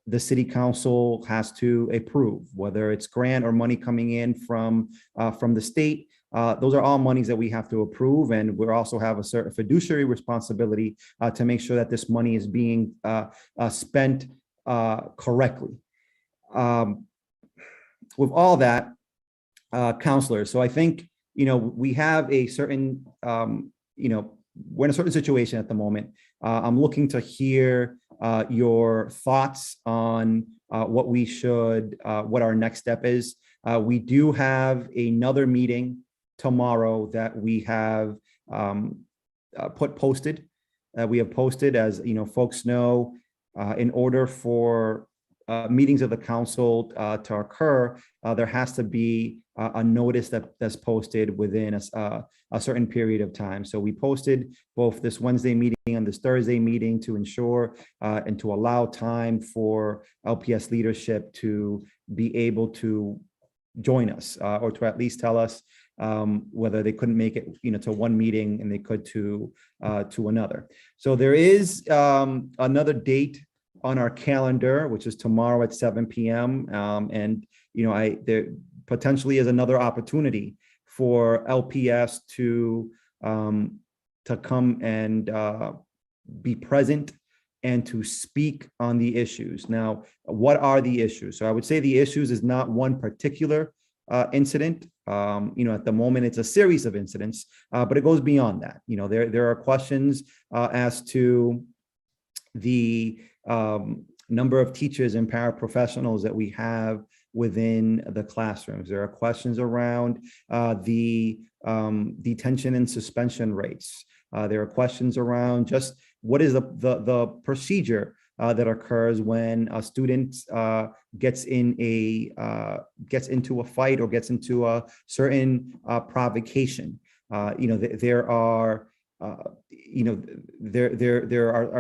the city council has to approve, whether it's grant or money coming in from the state. Those are all monies that we have to approve, and we also have a certain fiduciary responsibility to make sure that this money is being spent correctly. With all that, counselors, so I think, we have a certain, we're in a certain situation at the moment. I'm looking to hear your thoughts on what our next step is. We do have another meeting tomorrow that we have posted. We have posted, as folks know, in order for meetings of the council to occur, there has to be a notice that's posted within a certain period of time. So we posted both this Wednesday meeting and this Thursday meeting to ensure and to allow time for LPS leadership to be able to join us or to at least tell us whether they couldn't make it, to one meeting and they could to another. So there is another date on our calendar, which is tomorrow at 7 p.m. And there potentially is another opportunity for LPS to come and be present and to speak on the issues. Now, what are the issues? So I would say the issues is not one particular incident. At the moment, it's a series of incidents, but it goes beyond that. There are questions as to the number of teachers and paraprofessionals that we have within the classrooms. There are questions around the detention and suspension rates. There are questions around just what is the procedure that occurs when a student gets into a fight or gets into a certain provocation. There are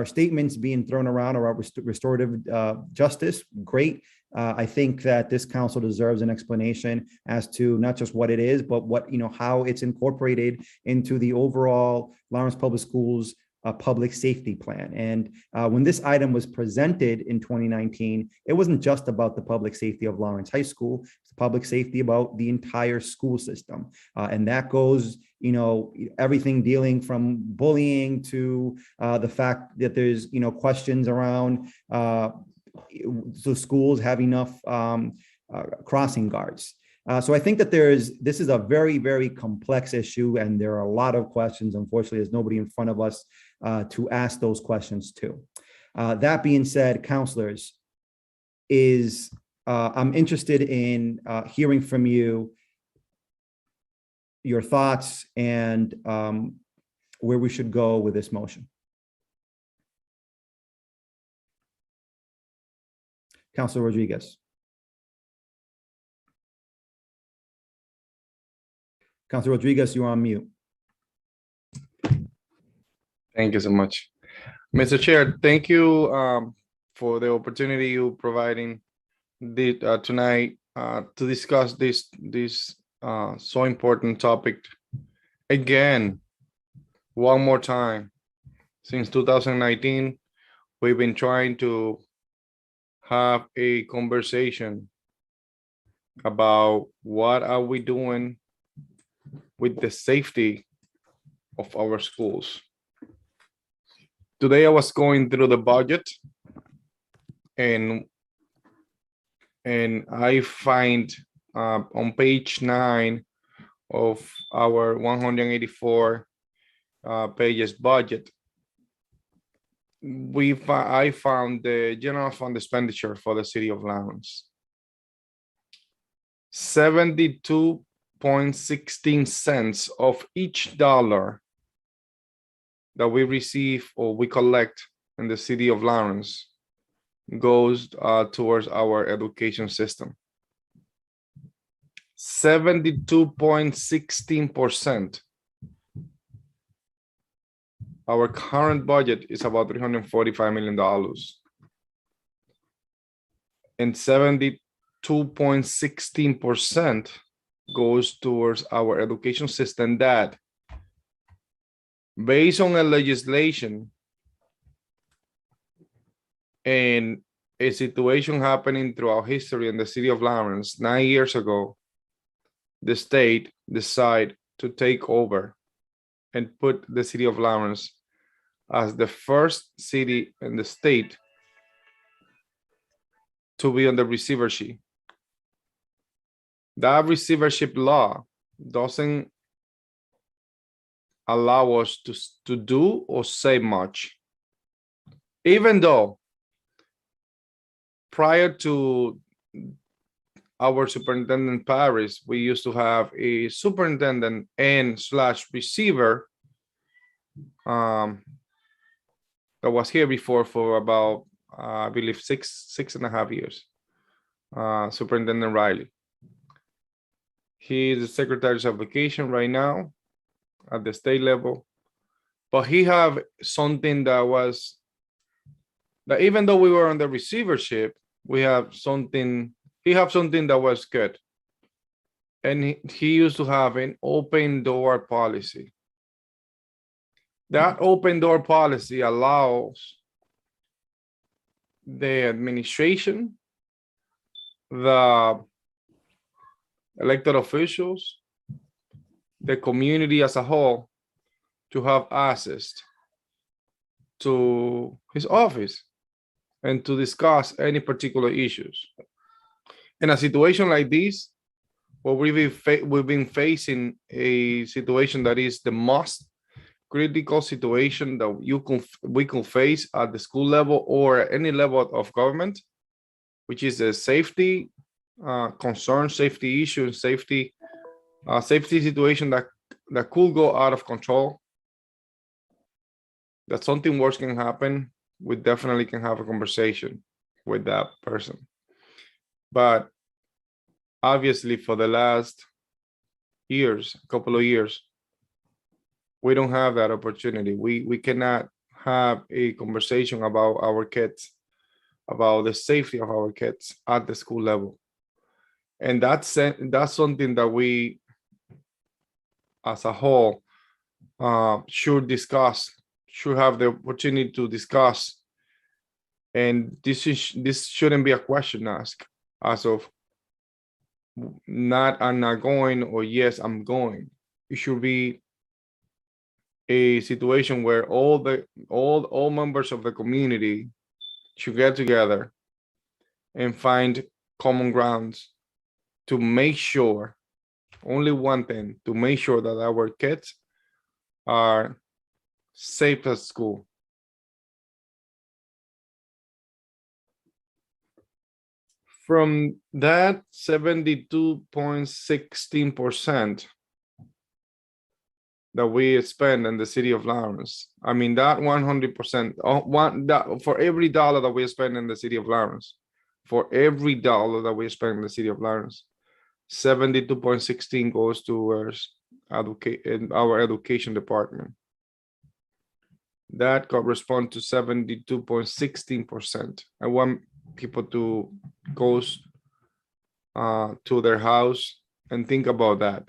statements being thrown around about restorative justice. Great. I think that this council deserves an explanation as to not just what it is, but how it's incorporated into the overall Lawrence Public Schools public safety plan. And when this item was presented in 2019, it wasn't just about the public safety of Lawrence High School, it's public safety about the entire school system. And that goes, everything dealing from bullying to the fact that there's, questions around the schools have enough crossing guards. So I think that this is a very, very complex issue, and there are a lot of questions. Unfortunately, there's nobody in front of us to ask those questions to. That being said, counselors, I'm interested in hearing from you, your thoughts, and where we should go with this motion. Councilor Rodriguez. Councilor Rodriguez, you're on mute. Thank you so much. Mr. Chair, thank you for the opportunity you providing tonight to discuss this so important topic. Again, one more time, since 2019, we've been trying to have a conversation about what are we doing with the safety of our schools. Today I was going through the budget and I find on page 9 of our 184 pages budget, I found the general fund expenditure for the city of Lawrence. 72.16 cents of each dollar that we receive or we collect in the city of Lawrence goes towards our education system. 72.16%. Our current budget is about $345 million. And 72.16% goes towards our education system that, based on a legislation and a situation happening throughout history in the city of Lawrence 9 years ago, the state decided to take over and put the city of Lawrence as the first city in the state to be on the receivership. That receivership law doesn't allow us to do or say much, even though prior to our superintendent Paris, we used to have a superintendent and / receiver that was here before for about I believe six and a half years. Superintendent Riley. He is the Secretary's application right now at the state level, but he have something that even though we were on the receivership, we have something. He have something that was good, and he used to have an open door policy. That open door policy allows the administration, the elected officials, the community as a whole to have access to his office and to discuss any particular issues. In a situation like this, where we've been facing a situation that is the most critical situation that we can face at the school level or any level of government, which is a safety concern, safety issue, safety situation that could go out of control, that something worse can happen, we definitely can have a conversation with that person. But obviously for the last couple of years, we don't have that opportunity. We cannot have a conversation about our kids, about the safety of our kids at the school level. And that's something that we, as a whole, should have the opportunity to discuss. And this shouldn't be a question asked as of I'm not going, or yes, I'm going. It should be a situation where all members of the community should get together and find common grounds to make sure, only one thing, to make sure that our kids are safe at school. From that 72.16% that we spend in the city of Lawrence, I mean that 100%, for every dollar that we spend in the city of Lawrence, for every dollar that we spend in the city of Lawrence, 72.16 goes towards our education department. that corresponds to 72.16%. I want people to go to their house and think about that.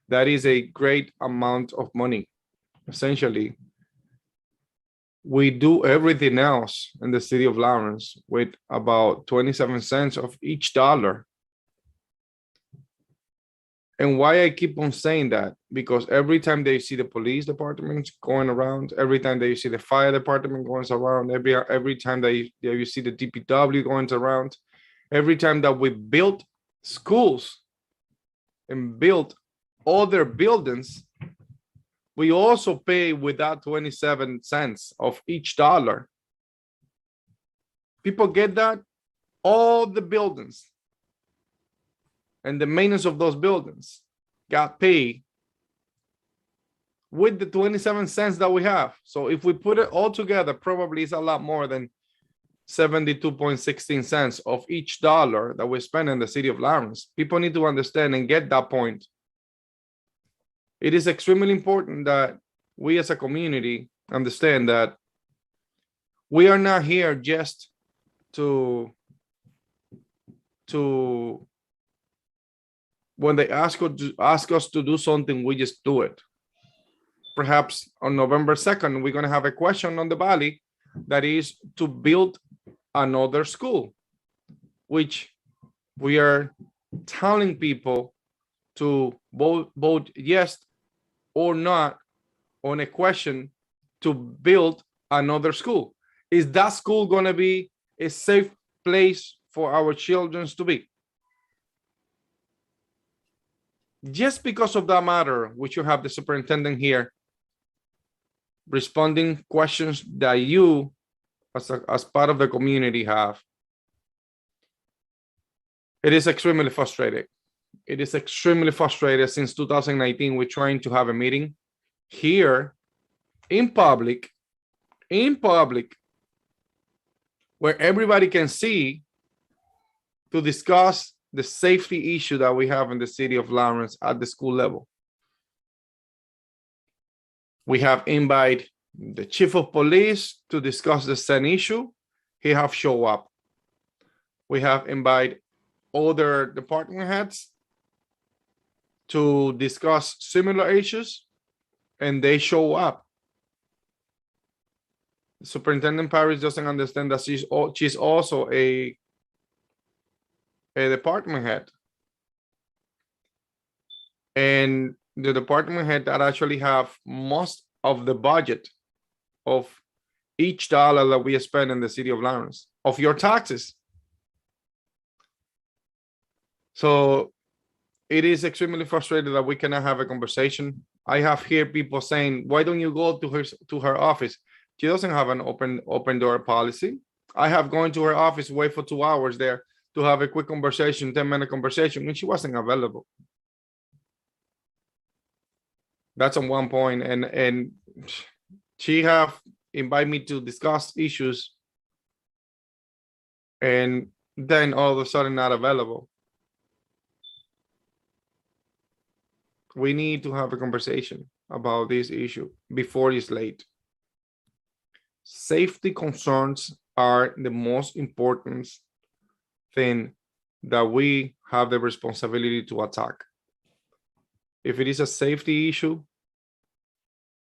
That is a great amount of money. Essentially, we do everything else in the city of Lawrence with about 27 cents of each dollar. And why I keep on saying that, because every time they see the police department going around, every time they see the fire department going around, every time you see the DPW going around, every time that we built schools and built other buildings, we also pay with that 27 cents of each dollar. People get that? All the buildings and the maintenance of those buildings got paid with the 27 cents that we have. So if we put it all together, probably it's a lot more than 72.16 cents of each dollar that we spend in the city of Lawrence. People need to understand and get that point. It is extremely important that we as a community understand that we are not here just to when they ask us to do something, we just do it. Perhaps on November 2nd, we're going to have a question on the Valley that is to build another school, which we are telling people to vote yes or not on a question to build another school. Is that school going to be a safe place for our children to be? Just because of that matter, we should have the superintendent here responding questions that you as part of the community have. It is extremely frustrating. It is extremely frustrating. Since 2019, we're trying to have a meeting here in public, where everybody can see, to discuss the safety issue that we have in the city of Lawrence at the school level. We have invited the chief of police to discuss the same issue. He have show up. We have invited other department heads to discuss similar issues, and they show up. Superintendent Parrish doesn't understand that she's also a department head, and the department head that actually have most of the budget of each dollar that we spend in the city of Lawrence, of your taxes. So it is extremely frustrating that we cannot have a conversation. I have heard people saying, why don't you go to her office? She doesn't have an open door policy. I have gone to her office, wait for 2 hours there to have a quick conversation, 10-minute conversation, and she wasn't available. That's on one point. And she have invited me to discuss issues, and then all of a sudden not available. We need to have a conversation about this issue before it's late. Safety concerns are the most important thing that we have the responsibility to attack. If it is a safety issue,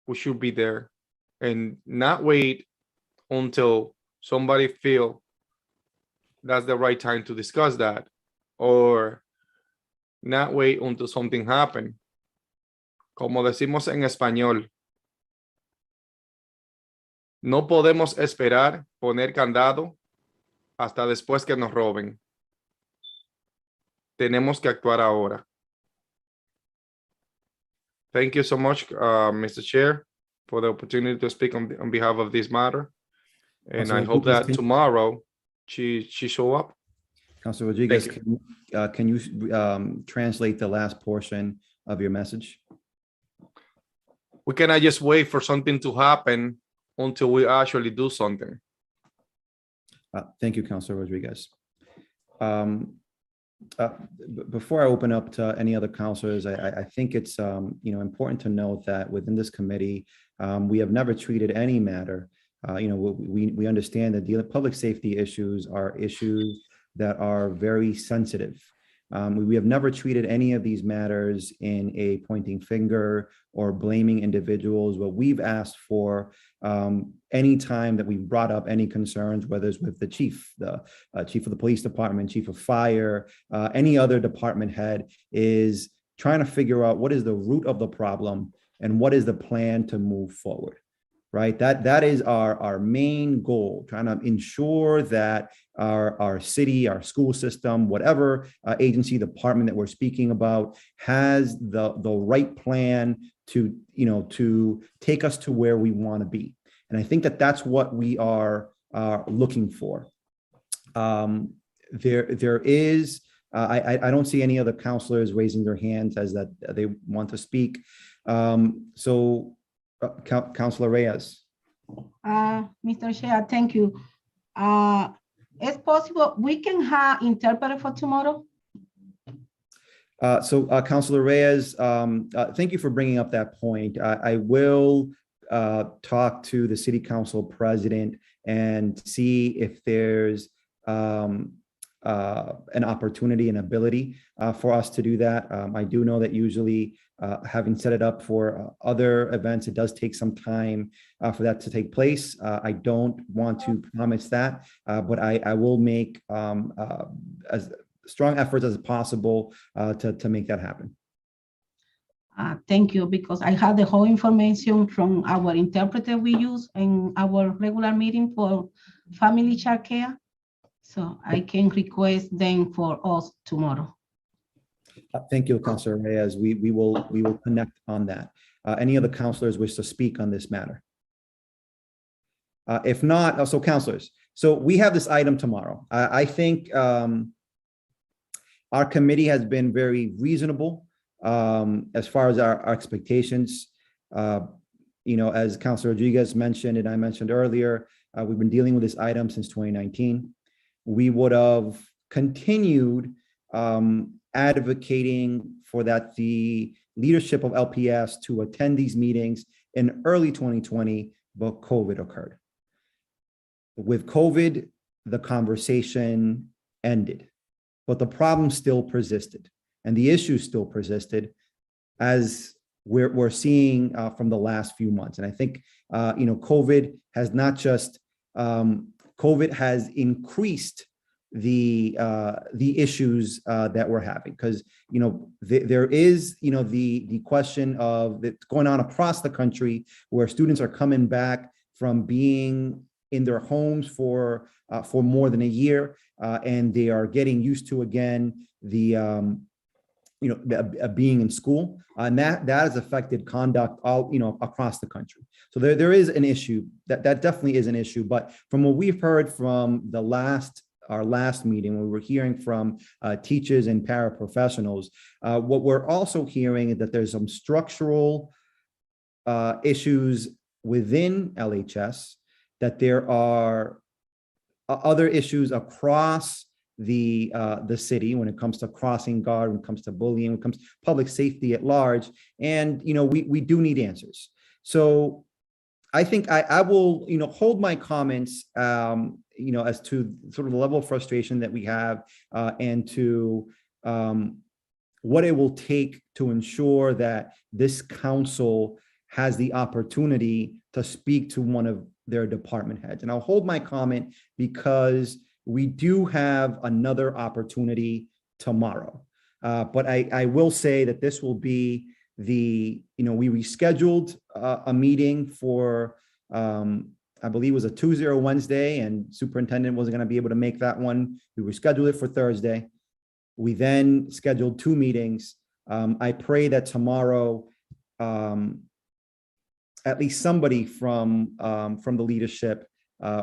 we should be there and not wait until somebody feel that's the right time to discuss that, or not wait until something happen. Como decimos en español, no podemos esperar poner candado hasta después que nos roben. Tenemos que actuar ahora. Thank you so much, Mr. Chair, for the opportunity to speak on behalf of this matter. And I hope that tomorrow she show up. Councilor Rodriguez, can you translate the last portion of your message? We cannot just wait for something to happen until we actually do something. Thank you, Councilor Rodriguez. Before I open up to any other counselors, I think it's important to note that within this committee, we have never treated any matter. We understand that the public safety issues are issues that are very sensitive. We have never treated any of these matters in a pointing finger or blaming individuals. What we've asked for any time that we've brought up any concerns, whether it's with the chief of the police department, chief of fire, any other department head, is trying to figure out what is the root of the problem and what is the plan to move forward. Right, that is our main goal, trying to ensure that our city, our school system, whatever agency, department that we're speaking about, has the right plan to take us to where we want to be. And I think that that's what we are looking for. There is, I don't see any other counselors raising their hands as that they want to speak. Councilor Reyes. Mr. Chair, thank you. It's possible we can have interpreter for tomorrow? Councilor Reyes, thank you for bringing up that point. I will talk to the city council president and see if there's an opportunity and ability for us to do that. I do know that usually having set it up for other events, it does take some time for that to take place. I don't want to promise that, but I will make as strong efforts as possible to make that happen. Thank you, because I have the whole information from our interpreter we use in our regular meeting for family child care. So I can request them for us tomorrow. Thank you, Councilor Reyes. We will connect on that. Any other counselors wish to speak on this matter? If not, so counselors, so we have this item tomorrow. I think our committee has been very reasonable as far as our expectations. As Councilor Rodriguez mentioned, and I mentioned earlier, we've been dealing with this item since 2019. We would have continued advocating for that the leadership of LPS to attend these meetings in early 2020, but COVID occurred. With COVID, the conversation ended, but the problem still persisted and the issues still persisted, as we're seeing from the last few months. And I think, COVID has not just, COVID has increased the issues that we're having, because there is the question of that's going on across the country, where students are coming back from being in their homes for more than a year, and they are getting used to again the being in school, and that has affected conduct all across the country. So there is an issue that definitely is an issue. But from what we've heard from our last meeting, when we were hearing from teachers and paraprofessionals, what we're also hearing is that there's some structural issues within LHS, that there are other issues across the city when it comes to crossing guard, when it comes to bullying, when it comes to public safety at large. And we do need answers. So I think I will hold my comments as to sort of the level of frustration that we have, and to what it will take to ensure that this council has the opportunity to speak to one of their department heads. And I'll hold my comment because we do have another opportunity tomorrow. But I will say that this will be we rescheduled a meeting for, I believe it was a Tuesday or Wednesday, and superintendent wasn't going to be able to make that one. We rescheduled it for Thursday. We then scheduled 2 meetings. I pray that tomorrow, at least somebody from the leadership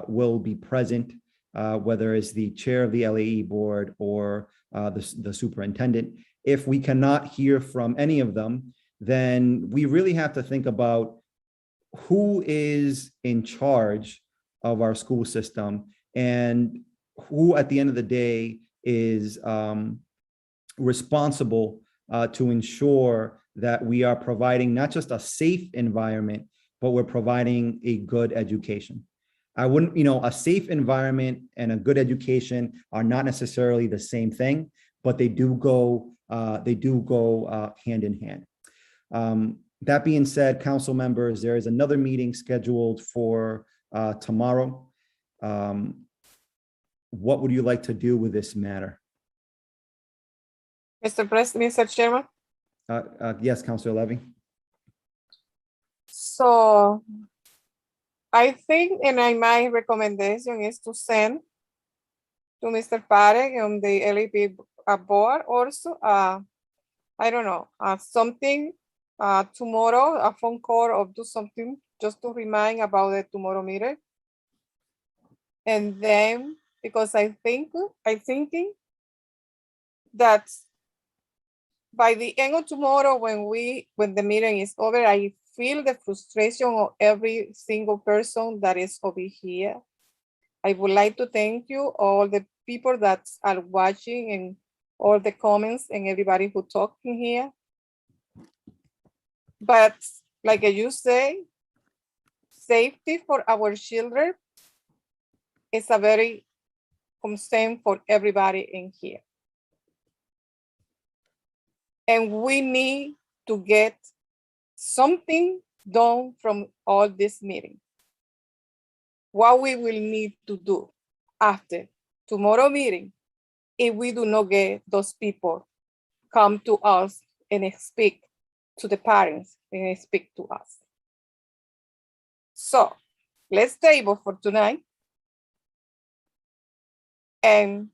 will be present, whether it's the chair of the LAE board or the superintendent. If we cannot hear from any of them, then we really have to think about who is in charge of our school system, and who at the end of the day is responsible to ensure that we are providing not just a safe environment, but we're providing a good education. I wouldn't, a safe environment and a good education are not necessarily the same thing, but they do go hand in hand. That being said, council members, there is another meeting scheduled for tomorrow. What would you like to do with this matter? Mr. Chairman. Yes, Councilor Levy. So I think, and my recommendation is to send to Mr. Parek on the LEP board also, I don't know, something tomorrow, a phone call or do something just to remind about the tomorrow meeting. And then, because I'm thinking that by the end of tomorrow, when the meeting is over, I feel the frustration of every single person that is over here. I would like to thank you, all the people that are watching and all the comments and everybody who talking here. But like you say, safety for our children is a very concern for everybody in here. And we need to get something done from all this meeting. What we will need to do after tomorrow meeting, if we do not get those people come to us and speak to the parents and speak to us. So let's table for tonight and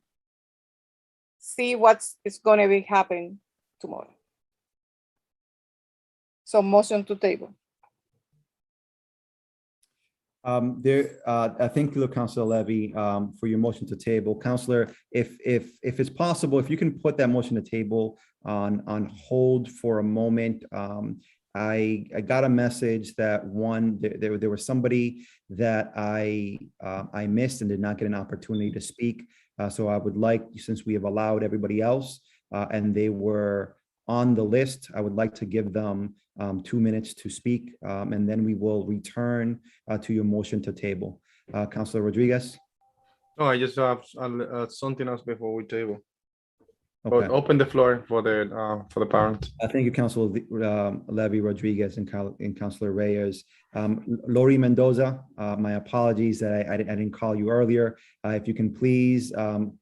see what's going to be happening tomorrow. So motion to table. Thank you, Councilor Levy, for your motion to table. Councilor, if it's possible, if you can put that motion to table on hold for a moment. I got a message that there was somebody that I missed and did not get an opportunity to speak. So I would like, since we have allowed everybody else and they were on the list, I would like to give them 2 minutes to speak, and then we will return to your motion to table. Councilor Rodriguez? No, I just have something else before we table. Okay. But open the floor for the parents. Thank you, Councilor Levy Rodriguez and Councilor Reyes. Lori Mendoza, my apologies that I didn't call you earlier. If you can please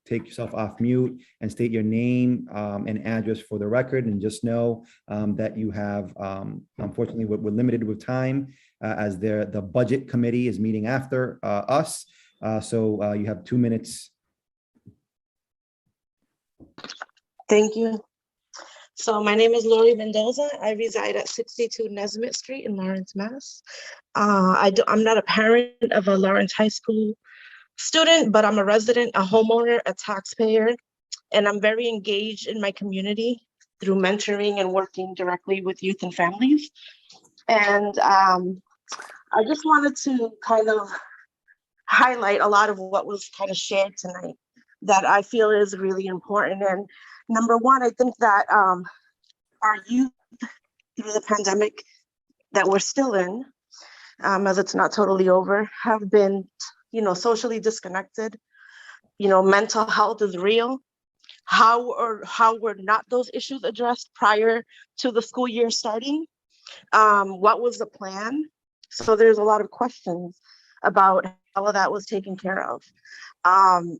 take yourself off mute and state your name and address for the record, and just know that you have, unfortunately, we're limited with time as the budget committee is meeting after us. So you have 2 minutes. Thank you. So my name is Lori Mendoza. I reside at 62 Nesmith Street in Lawrence, Mass. I'm not a parent of a Lawrence High School student, but I'm a resident, a homeowner, a taxpayer, and I'm very engaged in my community through mentoring and working directly with youth and families. And I just wanted to kind of highlight a lot of what was kind of shared tonight that I feel is really important. And number one, I think that our youth through the pandemic that we're still in, as it's not totally over, have been, socially disconnected. Mental health is real. How were not those issues addressed prior to the school year starting? What was the plan? So there's a lot of questions about how all that was taken care of.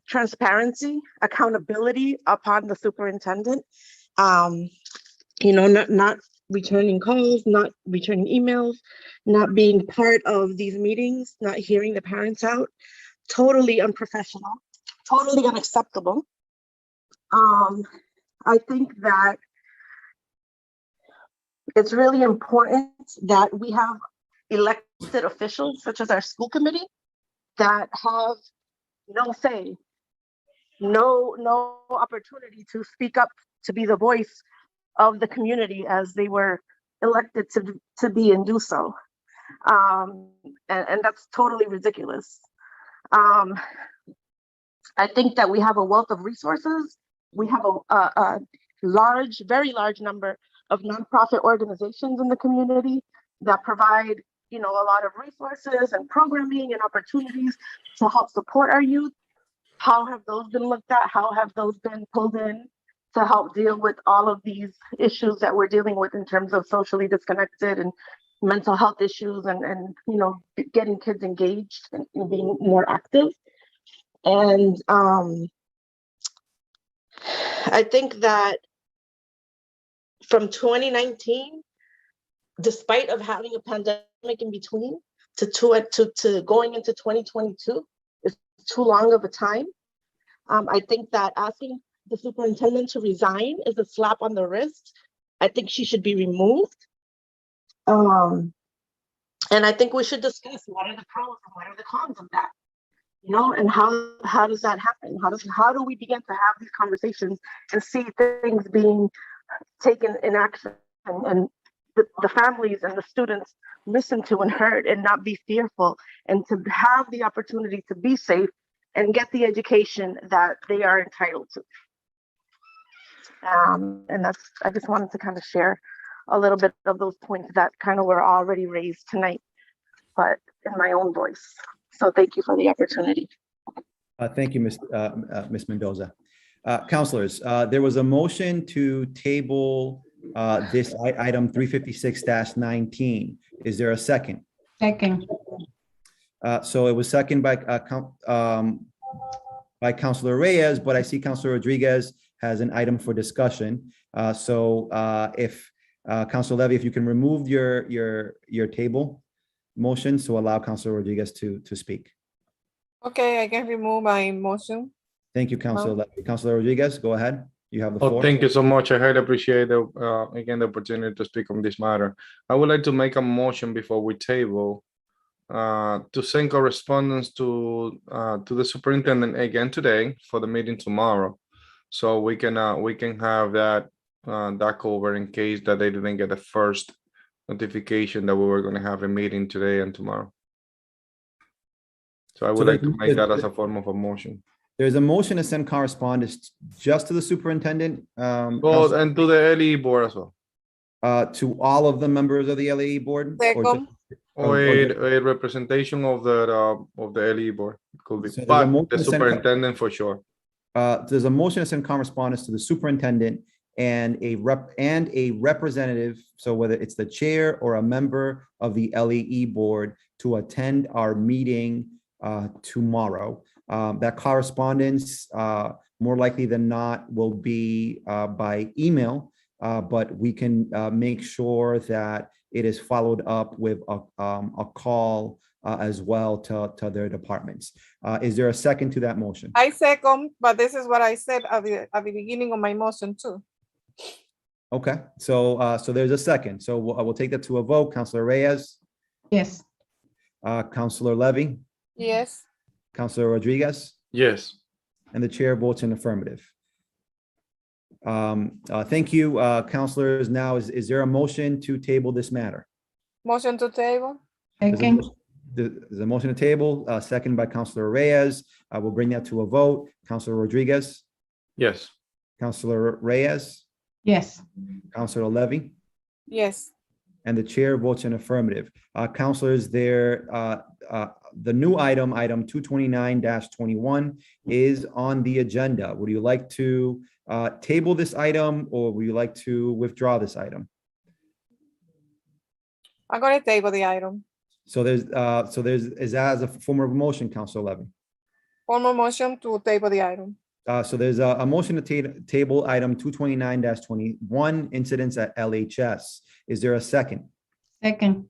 Transparency, accountability upon the superintendent, not returning calls, not returning emails, not being part of these meetings, not hearing the parents out, totally unprofessional, totally unacceptable. I think that it's really important that we have elected officials such as our school committee that have no say, no opportunity to speak up, to be the voice of the community as they were elected to be and do so. And that's totally ridiculous. I think that we have a wealth of resources. We have a very large number of nonprofit organizations in the community that provide, a lot of resources and programming and opportunities to help support our youth. How have those been looked at? How have those been pulled in to help deal with all of these issues that we're dealing with in terms of socially disconnected and mental health issues and getting kids engaged and being more active? And I think that from 2019, despite of having a pandemic in between, to going into 2022 is too long of a time. I think that asking the superintendent to resign is a slap on the wrist. I think she should be removed. And I think we should discuss what are the pros and what are the cons of that. And how does that happen? How do we begin to have these conversations and see things being taken in action and the families and the students listened to and heard and not be fearful and to have the opportunity to be safe and get the education that they are entitled to. And I just wanted to kind of share a little bit of those points that kind of were already raised tonight, but in my own voice. So thank you for the opportunity. Thank you, Ms. Mendoza. Counselors, there was a motion to table this item 356-19. Is there a second? Second. So it was second by Councilor Reyes, but I see Councilor Rodriguez has an item for discussion. So if Councilor Levy, if you can remove your table motion, so allow Councilor Rodriguez to speak. Okay, I can remove my motion. Thank you, Councilor Levy. Councilor Rodriguez, go ahead. You have the floor. Thank you so much. I highly appreciate the opportunity to speak on this matter. I would like to make a motion before we table to send correspondence to the superintendent again today for the meeting tomorrow, so we can have that covered in case that they didn't get the first notification that we were going to have a meeting today and tomorrow. So I would like to make that as a form of a motion. There's a motion to send correspondence just to the superintendent. Well, and to the LE board as well. To all of the members of the LE board? Or a representation of the LE board could be, but the superintendent for sure. There's a motion to send correspondence to the superintendent and a representative, so whether it's the chair or a member of the LEE board, to attend our meeting tomorrow. That correspondence, more likely than not, will be by email, but we can make sure that it is followed up with a call as well to their departments. Is there a second to that motion? I second, but this is what I said at the beginning of my motion too. Okay, so there's a second. So we'll take that to a vote. Councilor Reyes? Yes. Councilor Levy? Yes. Councilor Rodriguez? Yes. And the chair votes in affirmative. Thank you, councilors. Now, is there a motion to table this matter? Motion to table. There's a motion to table, second by Councilor Reyes. I will bring that to a vote. Councilor Rodriguez? Yes. Councilor Reyes? Yes. Councilor Levy? Yes. And the chair votes in affirmative. Councilors, the new item 229-21 is on the agenda. Would you like to table this item, or would you like to withdraw this item? I'm going to table the item. So is that as a form of motion, Councilor Levy? Formal motion to table the item. So there's a motion to table item 229-21, incidents at LHS. Is there a second? Second.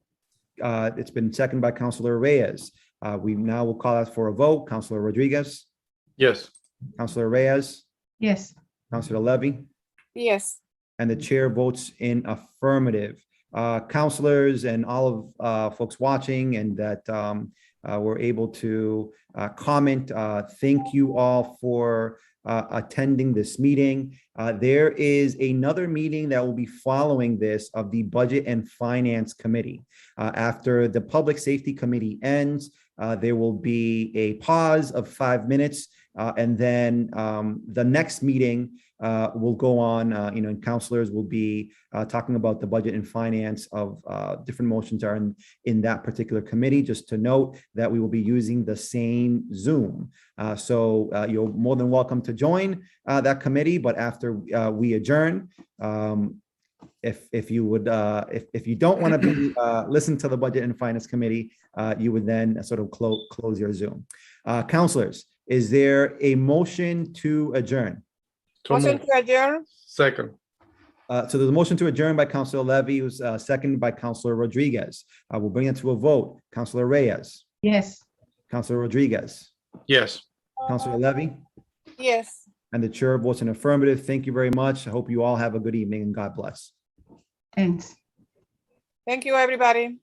It's been seconded by Councilor Reyes. We now will call out for a vote. Councilor Rodriguez? Yes. Councilor Reyes? Yes. Councilor Levy? Yes. And the chair votes in affirmative. Councilors and all of folks watching and that were able to comment, thank you all for attending this meeting. There is another meeting that will be following this of the Budget and Finance Committee. After the Public Safety Committee ends, there will be a pause of 5 minutes, and then the next meeting will go on, and counselors will be talking about the budget and finance of different motions are in that particular committee. Just to note that we will be using the same Zoom. So you're more than welcome to join that committee, but after we adjourn, if you would, if you don't want to be listen to the Budget and Finance Committee, you would then sort of close your Zoom. Counselors, is there a motion to adjourn? Motion to adjourn. Second. So there's a motion to adjourn by Councilor Levy, who's seconded by Councilor Rodriguez. We'll bring it to a vote. Councilor Reyes, Yes. Councilor Rodriguez, Yes. Councilor Levy, Yes. and the chair votes in affirmative. Thank you very much. I hope you all have a good evening and God bless. Thanks. Thank you, everybody.